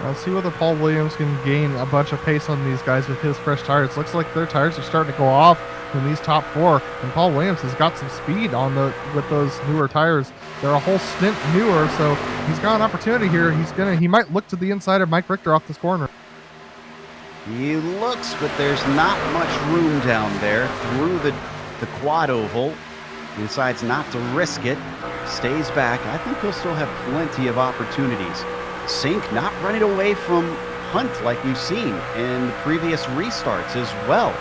Let's see whether Paul Williams can gain a bunch of pace on these guys with his fresh tires. Looks like their tires are starting to go off in these top 4, and Paul Williams has got some speed on with those newer tires. They're a whole stint newer, so he's got an opportunity here. He might look to the inside of Mike Richter off this corner. He looks, but there's not much room down there through the quad oval. He decides not to risk it, stays back. I think he'll still have plenty of opportunities. Sink not running away from Hunt like we've seen in the previous restarts as well.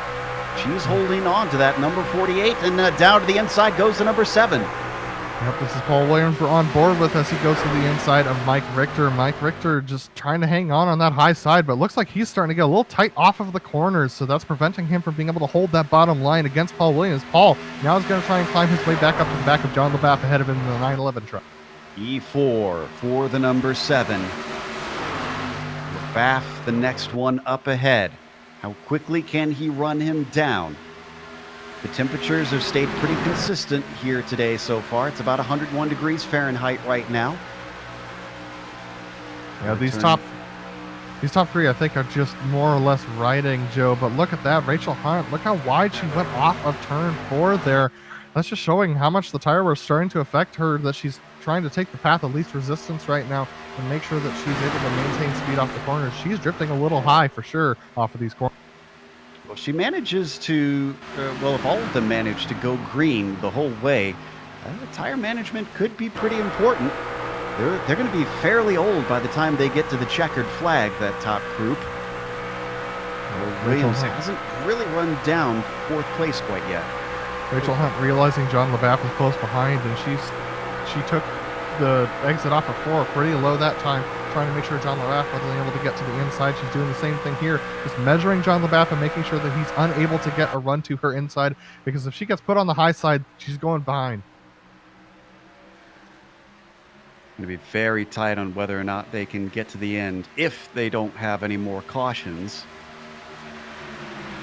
She's holding on to that number 48, and down to the inside goes the number 7. Yep, this is Paul Williams we're on board with as he goes to the inside of Mike Richter. Mike Richter just trying to hang on that high side, but looks like he's starting to get a little tight off of the corners, so that's preventing him from being able to hold that bottom line against Paul Williams. Paul now is going to try and climb his way back up to the back of John LaBaff ahead of him in the 911 truck. E4 for the number 7. LaBaff, the next one up ahead. How quickly can he run him down? The temperatures have stayed pretty consistent here today so far. It's about 101 degrees Fahrenheit right now. Yeah, these top 3, I think, are just more or less riding, Joe. But look at that. Rachel Hunt, look how wide she went off of turn 4 there. That's just showing how much the tire was starting to affect her, that she's trying to take the path of least resistance right now and make sure that she's able to maintain speed off the corners. She's drifting a little high for sure off of these corners. Well, she manages to, if all of them manage to go green the whole way, tire management could be pretty important. They're going to be fairly old by the time they get to the checkered flag, that top group. Williams hasn't really run down 4th place quite yet. Rachel Hunt realizing John LaBaffe was close behind, and she took the exit off of 4 pretty low that time, trying to make sure John LaBaffe wasn't able to get to the inside. She's doing the same thing here, just measuring John LaBaffe and making sure that he's unable to get a run to her inside, because if she gets put on the high side, she's going behind. Going to be very tight on whether or not they can get to the end if they don't have any more cautions.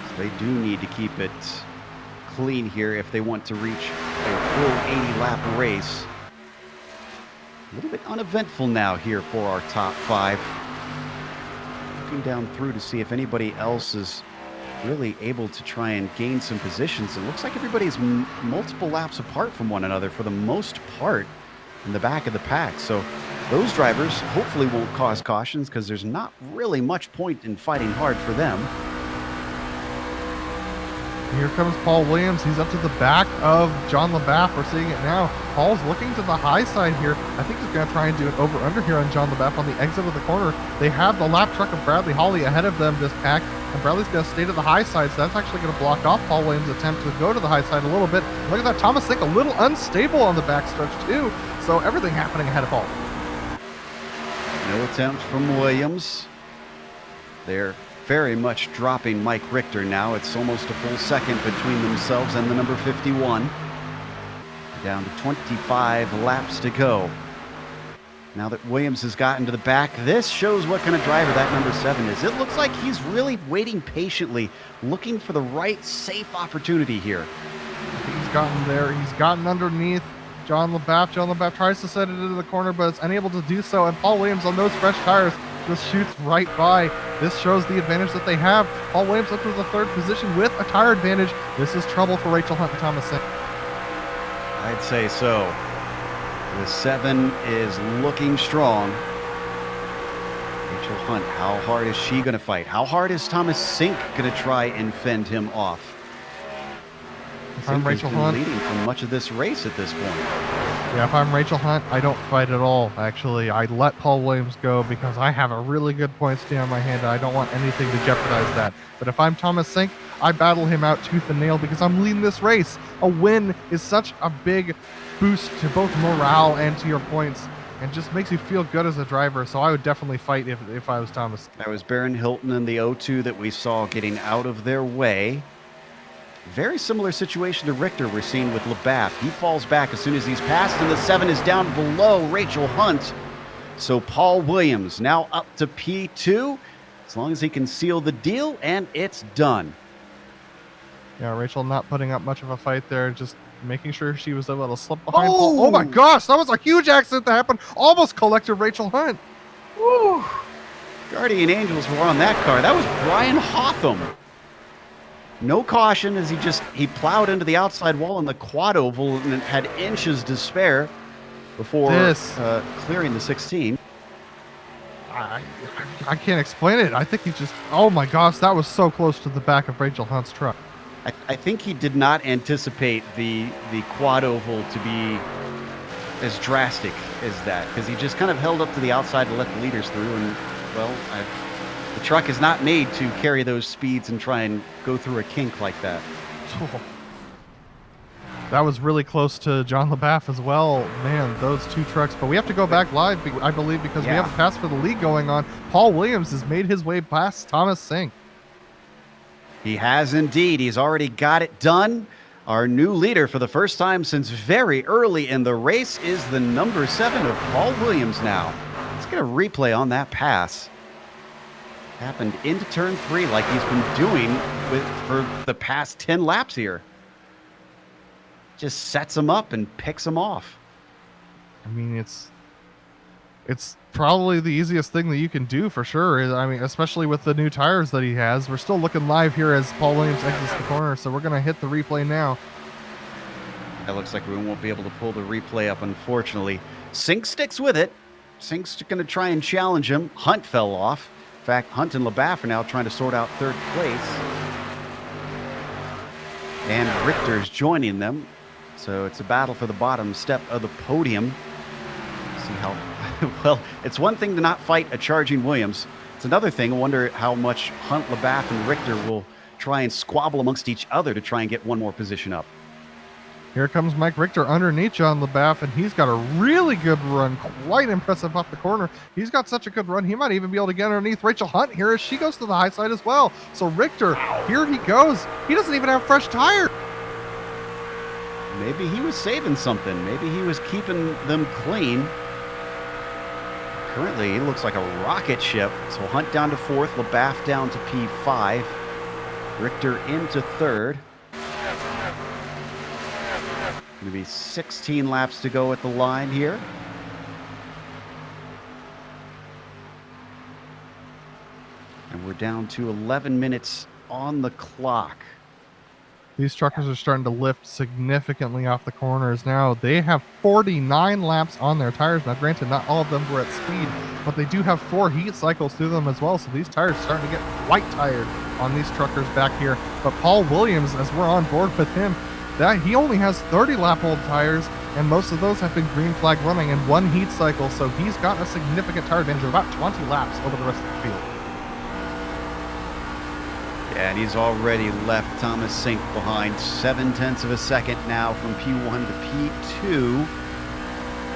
So they do need to keep it clean here if they want to reach a full 80-lap race. A little bit uneventful now here for our top 5. Looking down through to see if anybody else is really able to try and gain some positions. It looks like everybody's multiple laps apart from one another for the most part in the back of the pack. So those drivers hopefully won't cause cautions, because there's not really much point in fighting hard for them. Here comes Paul Williams. He's up to the back of John LaBaffe. We're seeing it now. Paul's looking to the high side here. I think he's going to try and do an over-under here on John LaBaffe on the exit of the corner. They have the lap truck of Bradley Hawley ahead of them this pack, and Bradley's going to stay to the high side, so that's actually going to block off Paul Williams' attempt to go to the high side a little bit. Look at that, Thomas Sink a little unstable on the backstretch too, so everything happening ahead of Paul. No attempt from Williams. They're very much dropping Mike Richter now. It's almost a full second between themselves and the number 51. Down to 25 laps to go. Now that Williams has gotten to the back, this shows what kind of driver that number 7 is. It looks like he's really waiting patiently, looking for the right, safe opportunity here. He's gotten there. He's gotten underneath John LaBaffe. John LaBaffe tries to set it into the corner, but it's unable to do so. And Paul Williams on those fresh tires just shoots right by. This shows the advantage that they have. Paul Williams up to the 3rd position with a tire advantage. This is trouble for Rachel Hunt and Thomas Sink. I'd say so. The 7 is looking strong. Rachel Hunt, how hard is she going to fight? How hard is Thomas Sink going to try and fend him off? If I'm Rachel Hunt, leading for much of this race at this point. Yeah, if I'm Rachel Hunt, I don't fight at all, actually. I let Paul Williams go because I have a really good point stay on my hand, and I don't want anything to jeopardize that. But if I'm Thomas Sink, I battle him out tooth and nail because I'm leading this race. A win is such a big boost to both morale and to your points, and just makes you feel good as a driver. So I would definitely fight if I was Thomas. That was Baron Hilton in the 0-2 that we saw getting out of their way. Very similar situation to Richter we're seeing with LaBaffe. He falls back as soon as he's passed, and the 7 is down below Rachel Hunt. So Paul Williams now up to P2, as long as he can seal the deal, and it's done. Yeah, Rachel not putting up much of a fight there, just making sure she was able to slip behind Paul. Oh my gosh, that was a huge accident that happened. Almost collected Rachel Hunt. Woo. Guardian Angels were on that car. That was Brian Hotham. No caution as he plowed into the outside wall in the quad oval and had inches to spare before clearing the 16. I can't explain it. I think he just, oh my gosh, that was so close to the back of Rachel Hunt's truck. I think he did not anticipate the quad oval to be as drastic as that, because he just kind of held up to the outside to let the leaders through, and, well, the truck is not made to carry those speeds and try and go through a kink like that. That was really close to John LaBaffe as well. Man, those two trucks. But we have to go back live, I believe, because we have a pass for the lead going on. Paul Williams has made his way past Thomas Sink. He has indeed. He's already got it done. Our new leader for the first time since very early in the race is the number 7 of Paul Williams now. Let's get a replay on that pass. Happened into turn 3 like he's been doing for the past 10 laps here. Just sets him up and picks him off. I mean, it's probably the easiest thing that you can do for sure. I mean, especially with the new tires that he has. We're still looking live here as Paul Williams exits the corner, so we're going to hit the replay now. That looks like we won't be able to pull the replay up, unfortunately. Sink sticks with it. Sink's going to try and challenge him. Hunt fell off. In fact, Hunt and LaBaffe are now trying to sort out 3rd place. And Richter's joining them. So it's a battle for the bottom step of the podium. See how... Well, it's one thing to not fight a charging Williams. It's another thing. I wonder how much Hunt, LaBaffe, and Richter will try and squabble amongst each other to try and get one more position up. Here comes Mike Richter underneath John LaBeouf, and he's got a really good run. Quite impressive off the corner. He's got such a good run, he might even be able to get underneath Rachel Hunt here as she goes to the high side as well. So Richter, here he goes. He doesn't even have fresh tires. Maybe he was saving something. Maybe he was keeping them clean. Currently, he looks like a rocket ship. So Hunt down to 4th, LaBeouf down to P5, Richter into 3rd. Going to be 16 laps to go at the line here. And we're down to 11 minutes on the clock. These truckers are starting to lift significantly off the corners now. They have 49 laps on their tires. Now, granted, not all of them were at speed, but they do have 4 heat cycles through them as well. So these tires are starting to get quite tired on these truckers back here. But Paul Williams, as we're on board with him, that he only has 30 lap old tires, and most of those have been green flag running in 1 heat cycle. So he's got a significant tire advantage of about 20 laps over the rest of the field. Yeah, and he's already left Thomas Sink behind 0.7 of a second now from P1 to P2.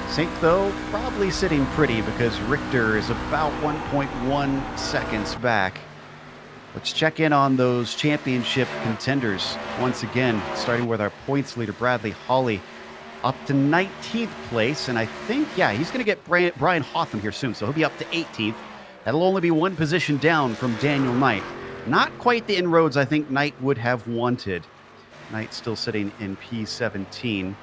Sink, though, probably sitting pretty because Richter is about 1.1 seconds back. Let's check in on those championship contenders once again, starting with our points leader, Bradley Hawley, up to 19th place. And I think, yeah, he's going to get Brian Hotham here soon, so he'll be up to 18th. That'll only be 1 position down from Daniel Knight. Not quite the inroads I think Knight would have wanted. Knight still sitting in P17.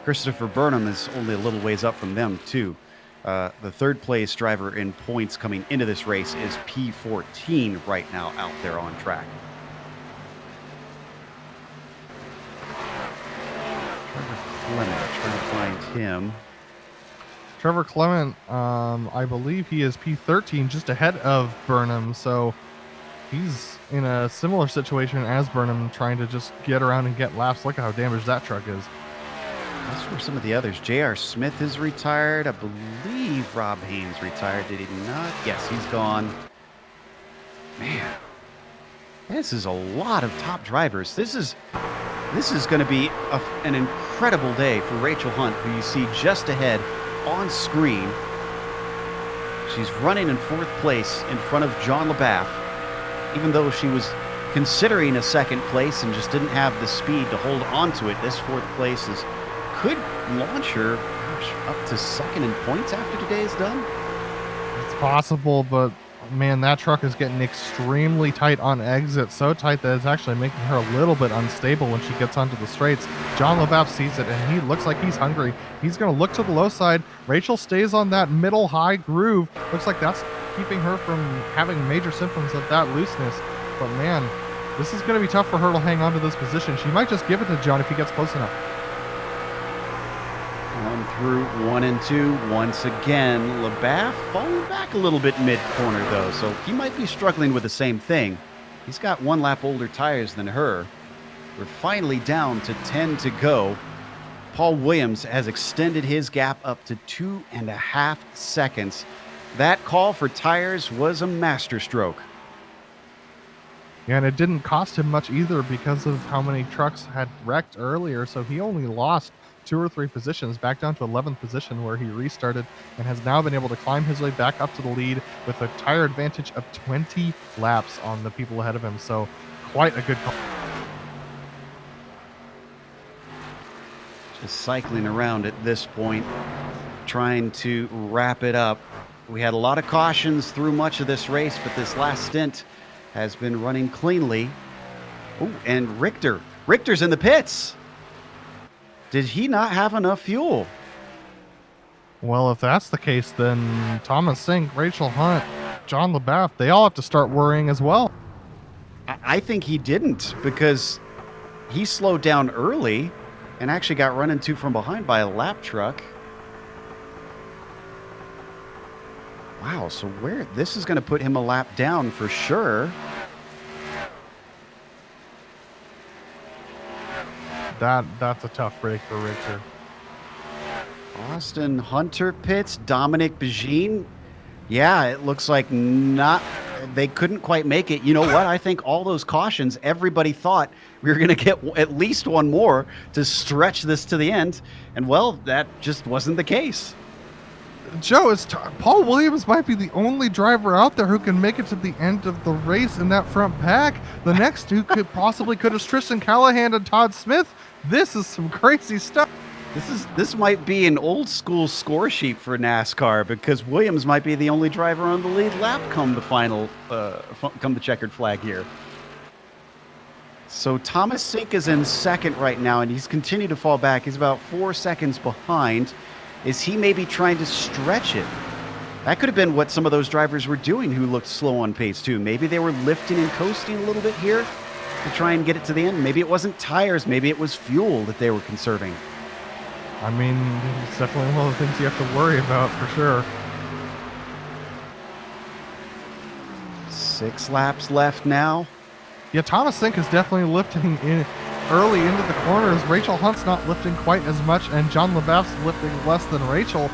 Christopher Burnham is only a little ways up from them, too. The 3rd place driver in points coming into this race is P14 right now out there on track. Trevor Clement, trying to find him. Trevor Clement, I believe he is P13, just ahead of Burnham. So he's in a similar situation as Burnham, trying to just get around and get laps. Look at how damaged that truck is. As for some of the others, J.R. Smith is retired. I believe Rob Haynes retired. Did he not? Yes, he's gone. Man, this is a lot of top drivers. This is going to be an incredible day for Rachel Hunt, who you see just ahead on screen. She's running in 4th place in front of John LaBeouf, even though she was considering a 2nd place and just didn't have the speed to hold on to it. This 4th place could launch her up to 2nd in points after today is done. It's possible, but man, that truck is getting extremely tight on exit, so tight that it's actually making her a little bit unstable when she gets onto the straights. John LaBeouf sees it, and he looks like he's hungry. He's going to look to the low side. Rachel stays on that middle high groove. Looks like that's keeping her from having major symptoms of that looseness. But man, this is going to be tough for her to hang on to this position. She might just give it to John if he gets close enough. On through 1 and 2 once again. LaBeouf falling back a little bit mid-corner, though, so he might be struggling with the same thing. He's got 1 lap older tires than her. We're finally down to 10 to go. Paul Williams has extended his gap up to 2.5 seconds. That call for tires was a masterstroke. Yeah, and it didn't cost him much either because of how many trucks had wrecked earlier, so he only lost 2 or 3 positions, back down to 11th position where he restarted and has now been able to climb his way back up to the lead with a tire advantage of 20 laps on the people ahead of him. So quite a good call. Just cycling around at this point, trying to wrap it up. We had a lot of cautions through much of this race, but this last stint has been running cleanly. Oh, and Richter's in the pits. Did he not have enough fuel? Well, if that's the case, then Thomas Sink, Rachel Hunt, John LaBeouf, they all have to start worrying as well. I think he didn't, because he slowed down early and actually got run into from behind by a lap truck. Wow, so this is going to put him a lap down for sure. That's a tough break for Richter. Austin Hunter pits, Dominic Begine. Yeah, it looks like they couldn't quite make it. You know what? I think all those cautions, everybody thought we were going to get at least one more to stretch this to the end. And, well, that just wasn't the case. Joe, Paul Williams might be the only driver out there who can make it to the end of the race in that front pack. The next who could have Tristan Callahan and Todd Smith. This is some crazy stuff. This might be an old school score sheet for NASCAR, because Williams might be the only driver on the lead lap come the checkered flag here. So Thomas Sink is in second right now, and he's continued to fall back. He's about 4 seconds behind. Is he maybe trying to stretch it? That could have been what some of those drivers were doing who looked slow on pace too. Maybe they were lifting and coasting a little bit here to try and get it to the end. Maybe it wasn't tires. Maybe it was fuel that they were conserving. I mean, it's definitely one of the things you have to worry about for sure. 6 laps left now. Yeah, Thomas Sink is definitely lifting in early into the corners. Rachel Hunt's not lifting quite as much, and John LaBeouf's lifting less than Rachel.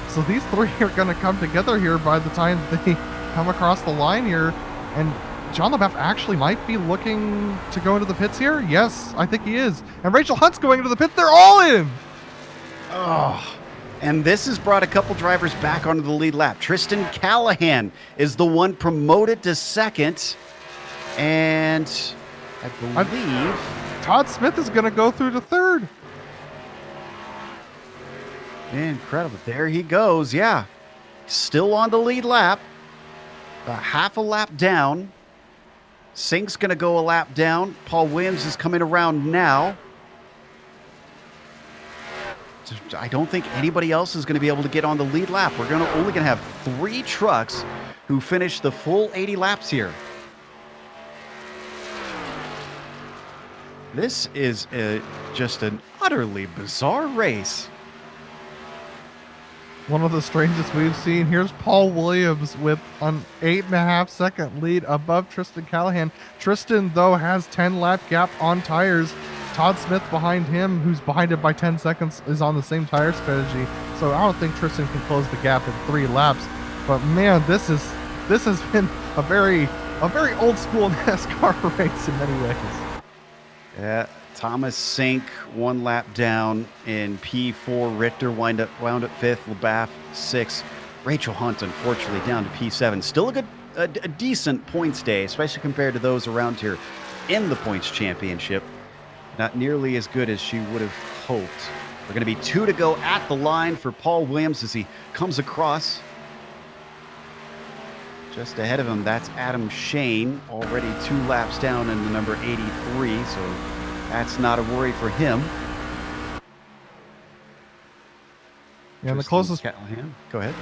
So these three are going to come together here by the time they come across the line here. And John LaBeouf actually might be looking to go into the pits here. Yes, I think he is. And Rachel Hunt's going into the pits. They're all in. Oh, and this has brought a couple drivers back onto the lead lap. Tristan Callahan is the one promoted to second. And I believe Todd Smith is going to go through to third. Incredible. There he goes. Yeah. Still on the lead lap. About half a lap down. Sink's going to go a lap down. Paul Williams is coming around now. I don't think anybody else is going to be able to get on the lead lap. We're only going to have 3 trucks who finish the full 80 laps here. This is just an utterly bizarre race. One of the strangest we've seen. Here's Paul Williams with an 8.5 second lead above Tristan Callahan. Tristan, though, has 10 lap gap on tires. Todd Smith behind him, who's behind him by 10 seconds, is on the same tire strategy. So I don't think Tristan can close the gap in 3 laps. But man, this has been a very old school NASCAR race in many ways. Yeah, Thomas Sink 1 lap down in P4. Richter wound up 5th. LaBeouf 6th. Rachel Hunt, unfortunately, down to P7. Still a decent points day, especially compared to those around here in the points championship. Not nearly as good as she would have hoped. We're going to be 2 to go at the line for Paul Williams as he comes across. Just ahead of him, that's Adam Shane, already 2 laps down in the number 83, so that's not a worry for him. Yeah, and the closest Callahan. Go ahead.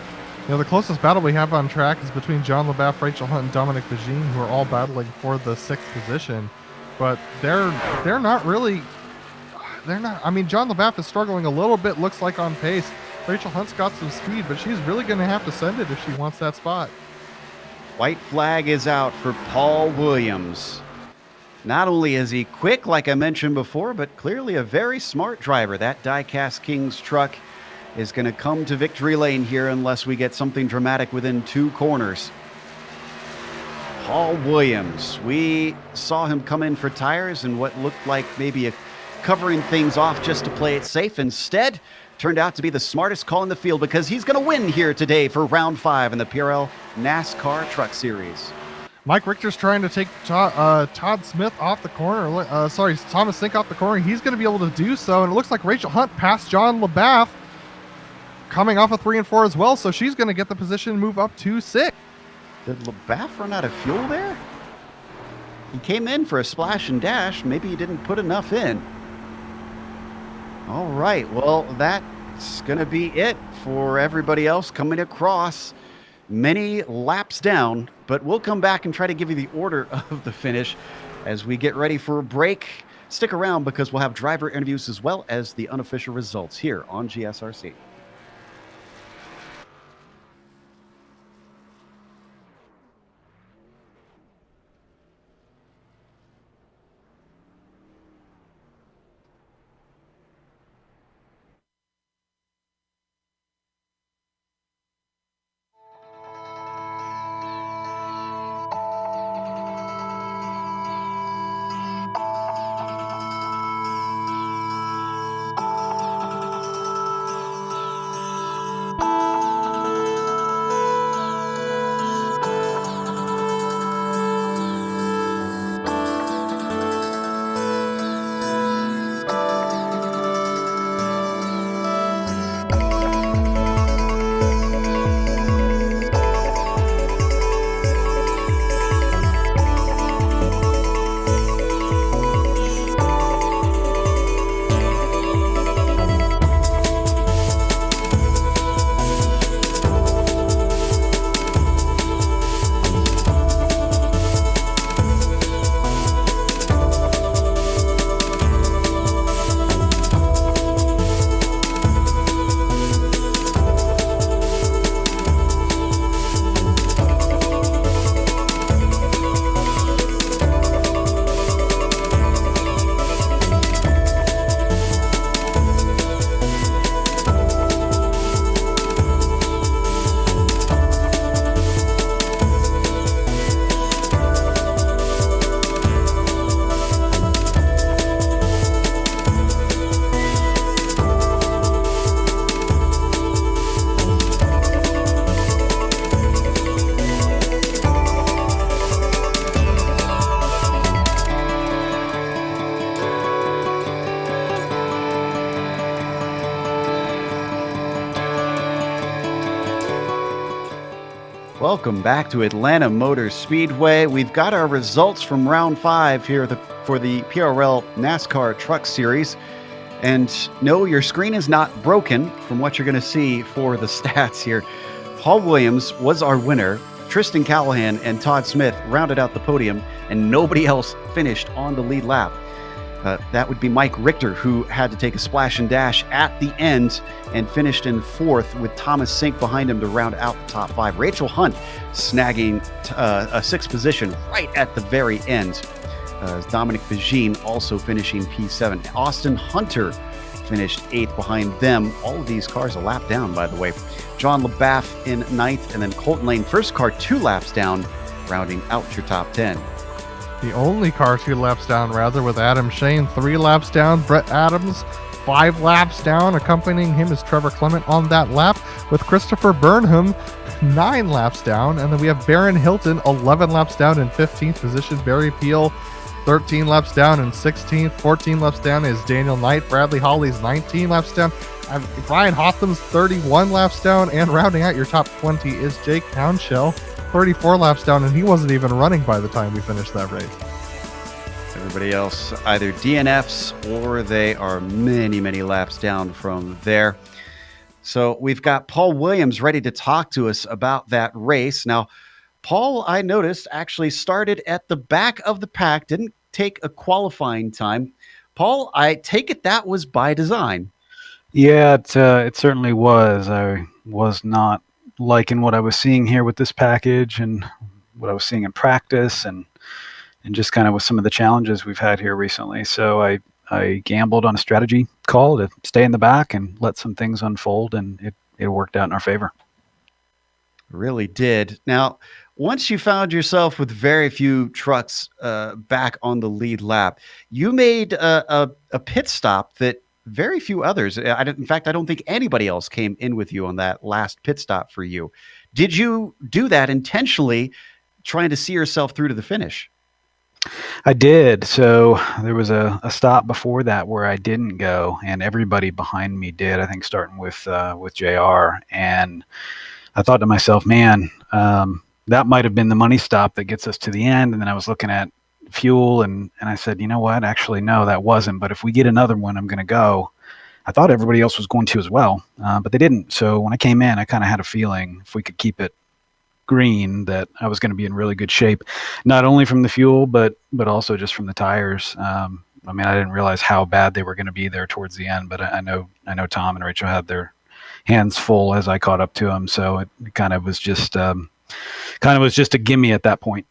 The closest battle we have on track is between John LaBeouf, Rachel Hunt, and Dominic Begine, who are all battling for the 6th position. But they're not really. They're not. I mean, John LaBeouf is struggling a little bit. Looks like on pace. Rachel Hunt's got some speed, but she's really going to have to send it if she wants that spot. White flag is out for Paul Williams. Not only is he quick, like I mentioned before, but clearly a very smart driver. That Diecast Kings truck is going to come to victory lane here unless we get something dramatic within 2 corners. Paul Williams. We saw him come in for tires and what looked like maybe covering things off just to play it safe. Instead, turned out to be the smartest call in the field because he's going to win here today for round 5 in the PRL NASCAR Truck Series. Mike Richter's trying to take Todd Smith off the corner. Thomas Sink off the corner. He's going to be able to do so. And it looks like Rachel Hunt passed John LaBeouf coming off of 3 and 4 as well. So she's going to get the position and move up to 6. Did LaBeouf run out of fuel there? He came in for a splash and dash. Maybe he didn't put enough in. All right. Well, that's going to be it for everybody else coming across. Many laps down, but we'll come back and try to give you the order of the finish as we get ready for a break. Stick around because we'll have driver interviews as well as the unofficial results here on GSRC. welcome back to Atlanta Motor Speedway. We've got our results from round 5 here for the PRL NASCAR Truck Series. And no, your screen is not broken from what you're going to see for the stats here. Paul Williams was our winner. Tristan Callahan and Todd Smith rounded out the podium, and nobody else finished on the lead lap. That would be Mike Richter, who had to take a splash and dash at the end and finished in 4th with Thomas Sink behind him to round out the top 5. Rachel Hunt snagging a 6th position right at the very end. Dominic Begine also finishing P7. Austin Hunter finished 8th behind them. All of these cars a lap down, by the way. John LaBath in 9th, and then Colton Lane, first car 2 laps down, rounding out your top 10. The only car 2 laps down, rather, with Adam Shane 3 laps down. Brett Adams 5 laps down. Accompanying him is Trevor Clement on that lap, with Christopher Burnham 9 laps down. And then we have Barron Hilton 11 laps down in 15th position. Barry Peel 13 laps down in 16th. 14 laps down is Daniel Knight. Bradley Hawley's 19 laps down. Brian Hotham's 31 laps down. And rounding out your top 20 is Jake Townshell, 34 laps down, and he wasn't even running by the time we finished that race. Everybody else either DNFs or they are many, many laps down from there. So we've got Paul Williams ready to talk to us about that race. Now, Paul, I noticed, actually started at the back of the pack, didn't take a qualifying time. Paul, I take it that was by design. Yeah, it certainly was. I was not liking what I was seeing here with this package and what I was seeing in practice and just kind of with some of the challenges we've had here recently. So I gambled on a strategy call to stay in the back and let some things unfold, and it worked out in our favor. Really did. Now, once you found yourself with very few trucks back on the lead lap, you made a pit stop that very few others, in fact, I don't think anybody else came in with you on that last pit stop for you. Did you do that intentionally, trying to see yourself through to the finish? I did. So there was a stop before that where I didn't go, and everybody behind me did, I think starting with JR. And I thought to myself, man, that might have been the money stop that gets us to the end. And then I was looking at fuel and I said, you know what, actually no, that wasn't, but if we get another one, I'm going to go. I thought everybody else was going to as well, but they didn't. So when I came in, I kind of had a feeling if we could keep it green that I was going to be in really good shape, not only from the fuel but also just from the tires. I mean, I didn't realize how bad they were going to be there towards the end, but I know Tom and Rachel had their hands full as I caught up to them, so it kind of was just a gimme at that point.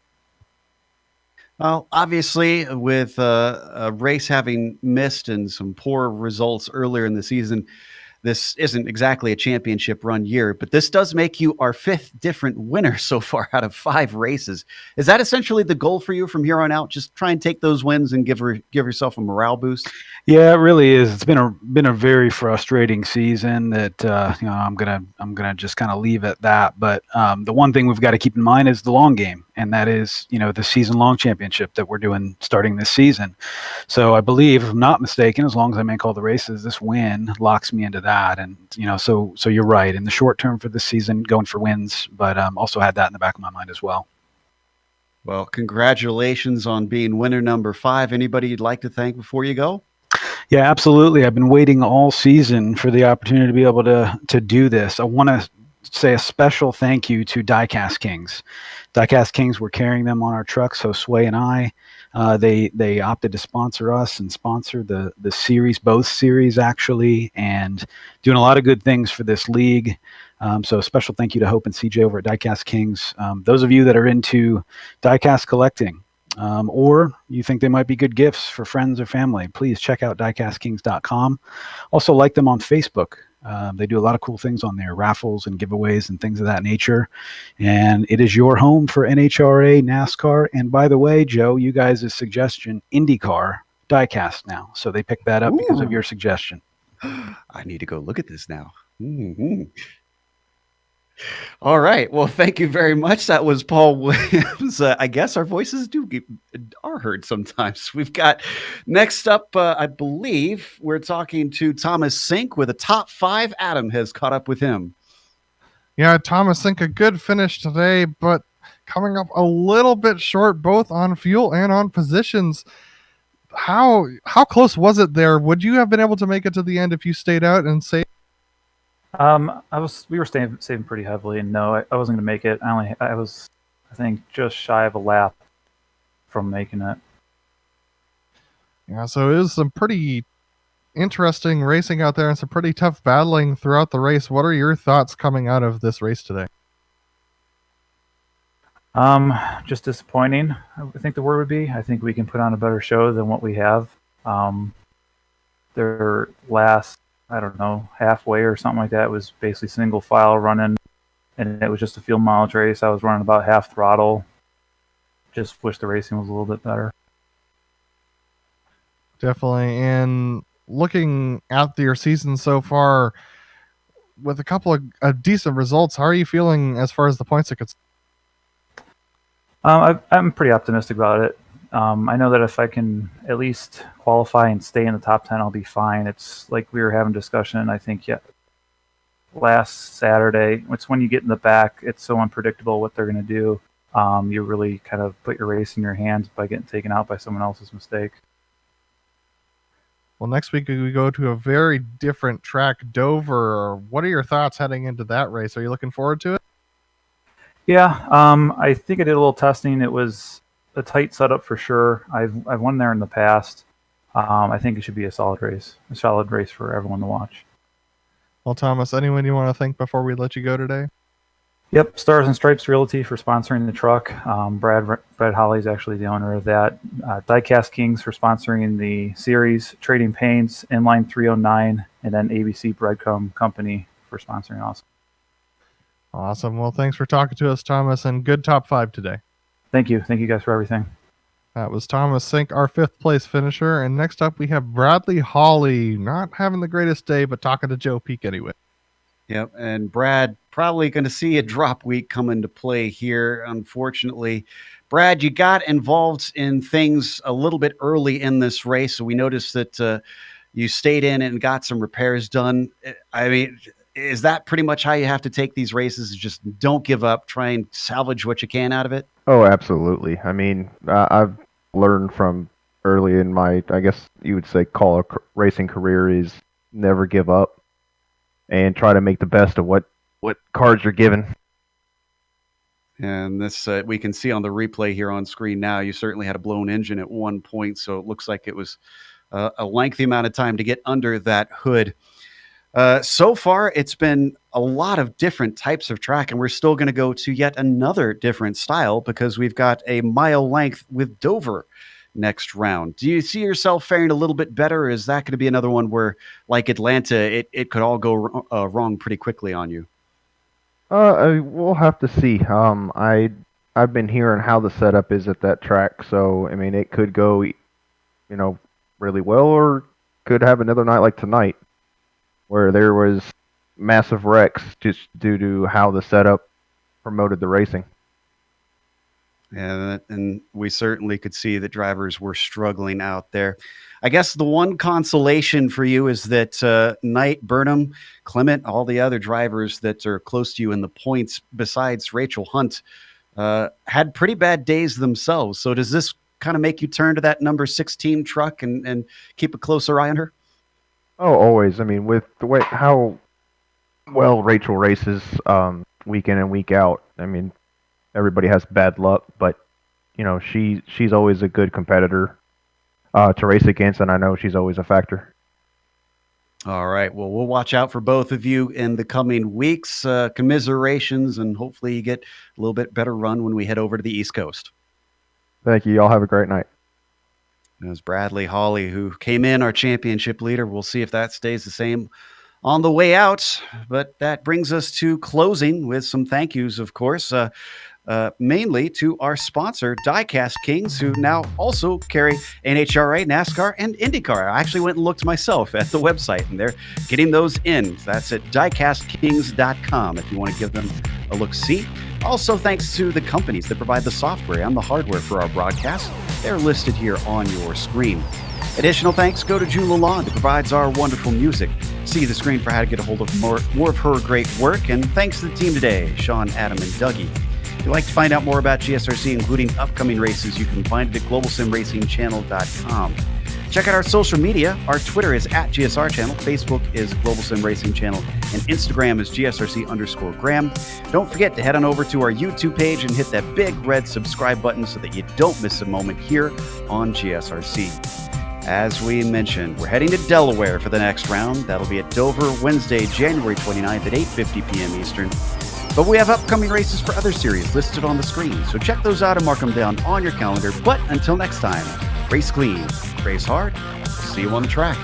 Well, obviously, with a race having missed and some poor results earlier in the season, this isn't exactly a championship run year, but this does make you our 5th different winner so far out of 5 races. Is that essentially the goal for you from here on out? Just try and take those wins and give yourself a morale boost? Yeah, it really is. It's been a very frustrating season that I'm gonna just kind of leave at that. But the one thing we've got to keep in mind is the long game, and that is the season-long championship that we're doing starting this season. So I believe, if I'm not mistaken, as long as I make all the races, this win locks me into that. And so you're right. In the short term for this season, going for wins, but also had that in the back of my mind as well. Well, congratulations on being winner number 5. Anybody you'd like to thank before you go? Yeah, absolutely. I've been waiting all season for the opportunity to be able to do this. I want to say a special thank you to Diecast Kings. Diecast Kings, we're carrying them on our trucks, so Sway and I. They opted to sponsor us and sponsor the series, both series actually, and doing a lot of good things for this league. So a special thank you to Hope and CJ over at Diecast Kings. Those of you that are into diecast collecting, or you think they might be good gifts for friends or family, please check out diecastkings.com. Also like them on Facebook. They do a lot of cool things on there, raffles and giveaways and things of that nature. And it is your home for NHRA, NASCAR. And by the way, Joe, you guys' suggestion, IndyCar diecast now. So they picked that up because of your suggestion. I need to go look at this now. Mm-hmm. All right. Well, thank you very much. That was Paul Williams. I guess our voices are heard sometimes. We've got next up, I believe we're talking to Thomas Sink with a top 5. Adam has caught up with him. Yeah, Thomas Sink, a good finish today, but coming up a little bit short both on fuel and on positions. How close was it there? Would you have been able to make it to the end if you stayed out and saved? We were saving pretty heavily, and no, I wasn't going to make it. I was, I think, just shy of a lap from making it. Yeah, so it was some pretty interesting racing out there and some pretty tough battling throughout the race. What are your thoughts coming out of this race today? Just disappointing. I think the word would be. I think we can put on a better show than what we have. Their last, I don't know, halfway or something like that was basically single file running, and it was just a field mileage race. I was running about half throttle. Just wish the racing was a little bit better. Definitely. And looking at your season so far, with a couple of decent results, how are you feeling as far as the points are concerned? I'm pretty optimistic about it. I know that if I can at least qualify and stay in the top 10, I'll be fine. It's like we were having discussion, I think, last Saturday. It's when you get in the back, it's so unpredictable what they're going to do. You really kind of put your race in your hands by getting taken out by someone else's mistake. Well, next week we go to a very different track, Dover. What are your thoughts heading into that race? Are you looking forward to it? Yeah, I think I did a little testing. It was a tight setup for sure. I've won there in the past. I think it should be a solid race for everyone to watch. Well, Thomas, anyone you want to thank before we let you go today? Yep, Stars and Stripes Realty for sponsoring the truck. Brad Holly is actually the owner of that. Diecast Kings for sponsoring the series. Trading Paints, Inline 309, and then ABC Breadcrumb Company for sponsoring also. Awesome. Well, thanks for talking to us, Thomas, and good top 5 today. Thank you. Thank you guys for everything. That was Thomas Sink, our 5th place finisher. And next up, we have Bradley Hawley. Not having the greatest day, but talking to Joe Peak anyway. Yep, and Brad probably going to see a drop week come into play here, unfortunately. Brad, you got involved in things a little bit early in this race, so we noticed that you stayed in and got some repairs done. I mean, is that pretty much how you have to take these races? Just don't give up, try and salvage what you can out of it? Oh, absolutely. I mean, I've learned from early in my, I guess you would say, racing career is never give up and try to make the best of what cards you're given. And this we can see on the replay here on screen now. You certainly had a blown engine at one point, so it looks like it was a lengthy amount of time to get under that hood. So far, it's been a lot of different types of track, and we're still going to go to yet another different style because we've got a mile length with Dover next round. Do you see yourself faring a little bit better, or is that going to be another one where, like Atlanta, it could all go wrong pretty quickly on you? We'll have to see. I've been hearing how the setup is at that track, so I mean, it could go, really well, or could have another night like tonight, where there was massive wrecks just due to how the setup promoted the racing. Yeah, and we certainly could see that drivers were struggling out there. I guess the one consolation for you is that Knight, Burnham, Clement, all the other drivers that are close to you in the points, besides Rachel Hunt, had pretty bad days themselves. So does this kind of make you turn to that number 16 truck and keep a closer eye on her? Oh, always. I mean, with the way how well Rachel races week in and week out, I mean, everybody has bad luck, but she's always a good competitor to race against, and I know she's always a factor. All right. Well, we'll watch out for both of you in the coming weeks. Commiserations, and hopefully you get a little bit better run when we head over to the East Coast. Thank you. Y'all have a great night. It was Bradley Hawley who came in, our championship leader. We'll see if that stays the same on the way out. But that brings us to closing with some thank yous, of course. Mainly to our sponsor, Diecast Kings, who now also carry NHRA, NASCAR, and IndyCar. I actually went and looked myself at the website, and they're getting those in. That's at diecastkings.com if you want to give them a look-see. Also, thanks to the companies that provide the software and the hardware for our broadcast. They're listed here on your screen. Additional thanks go to June Lalonde, who provides our wonderful music. see the screen for how to get a hold of more of her great work. And thanks to the team today, Sean, Adam, and Dougie. If you'd like to find out more about GSRC, including upcoming races, you can find it at globalsimracingchannel.com. Check out our social media. Our Twitter is at GSR Channel, Facebook is Global Sim Racing Channel, and Instagram is GSRC_Graham. Don't forget to head on over to our YouTube page and hit that big red subscribe button so that you don't miss a moment here on GSRC. As we mentioned, we're heading to Delaware for the next round. That'll be at Dover, Wednesday, January 29th at 8:50 p.m. Eastern. But we have upcoming races for other series listed on the screen, so check those out and mark them down on your calendar. But until next time, race clean, race hard, see you on the track.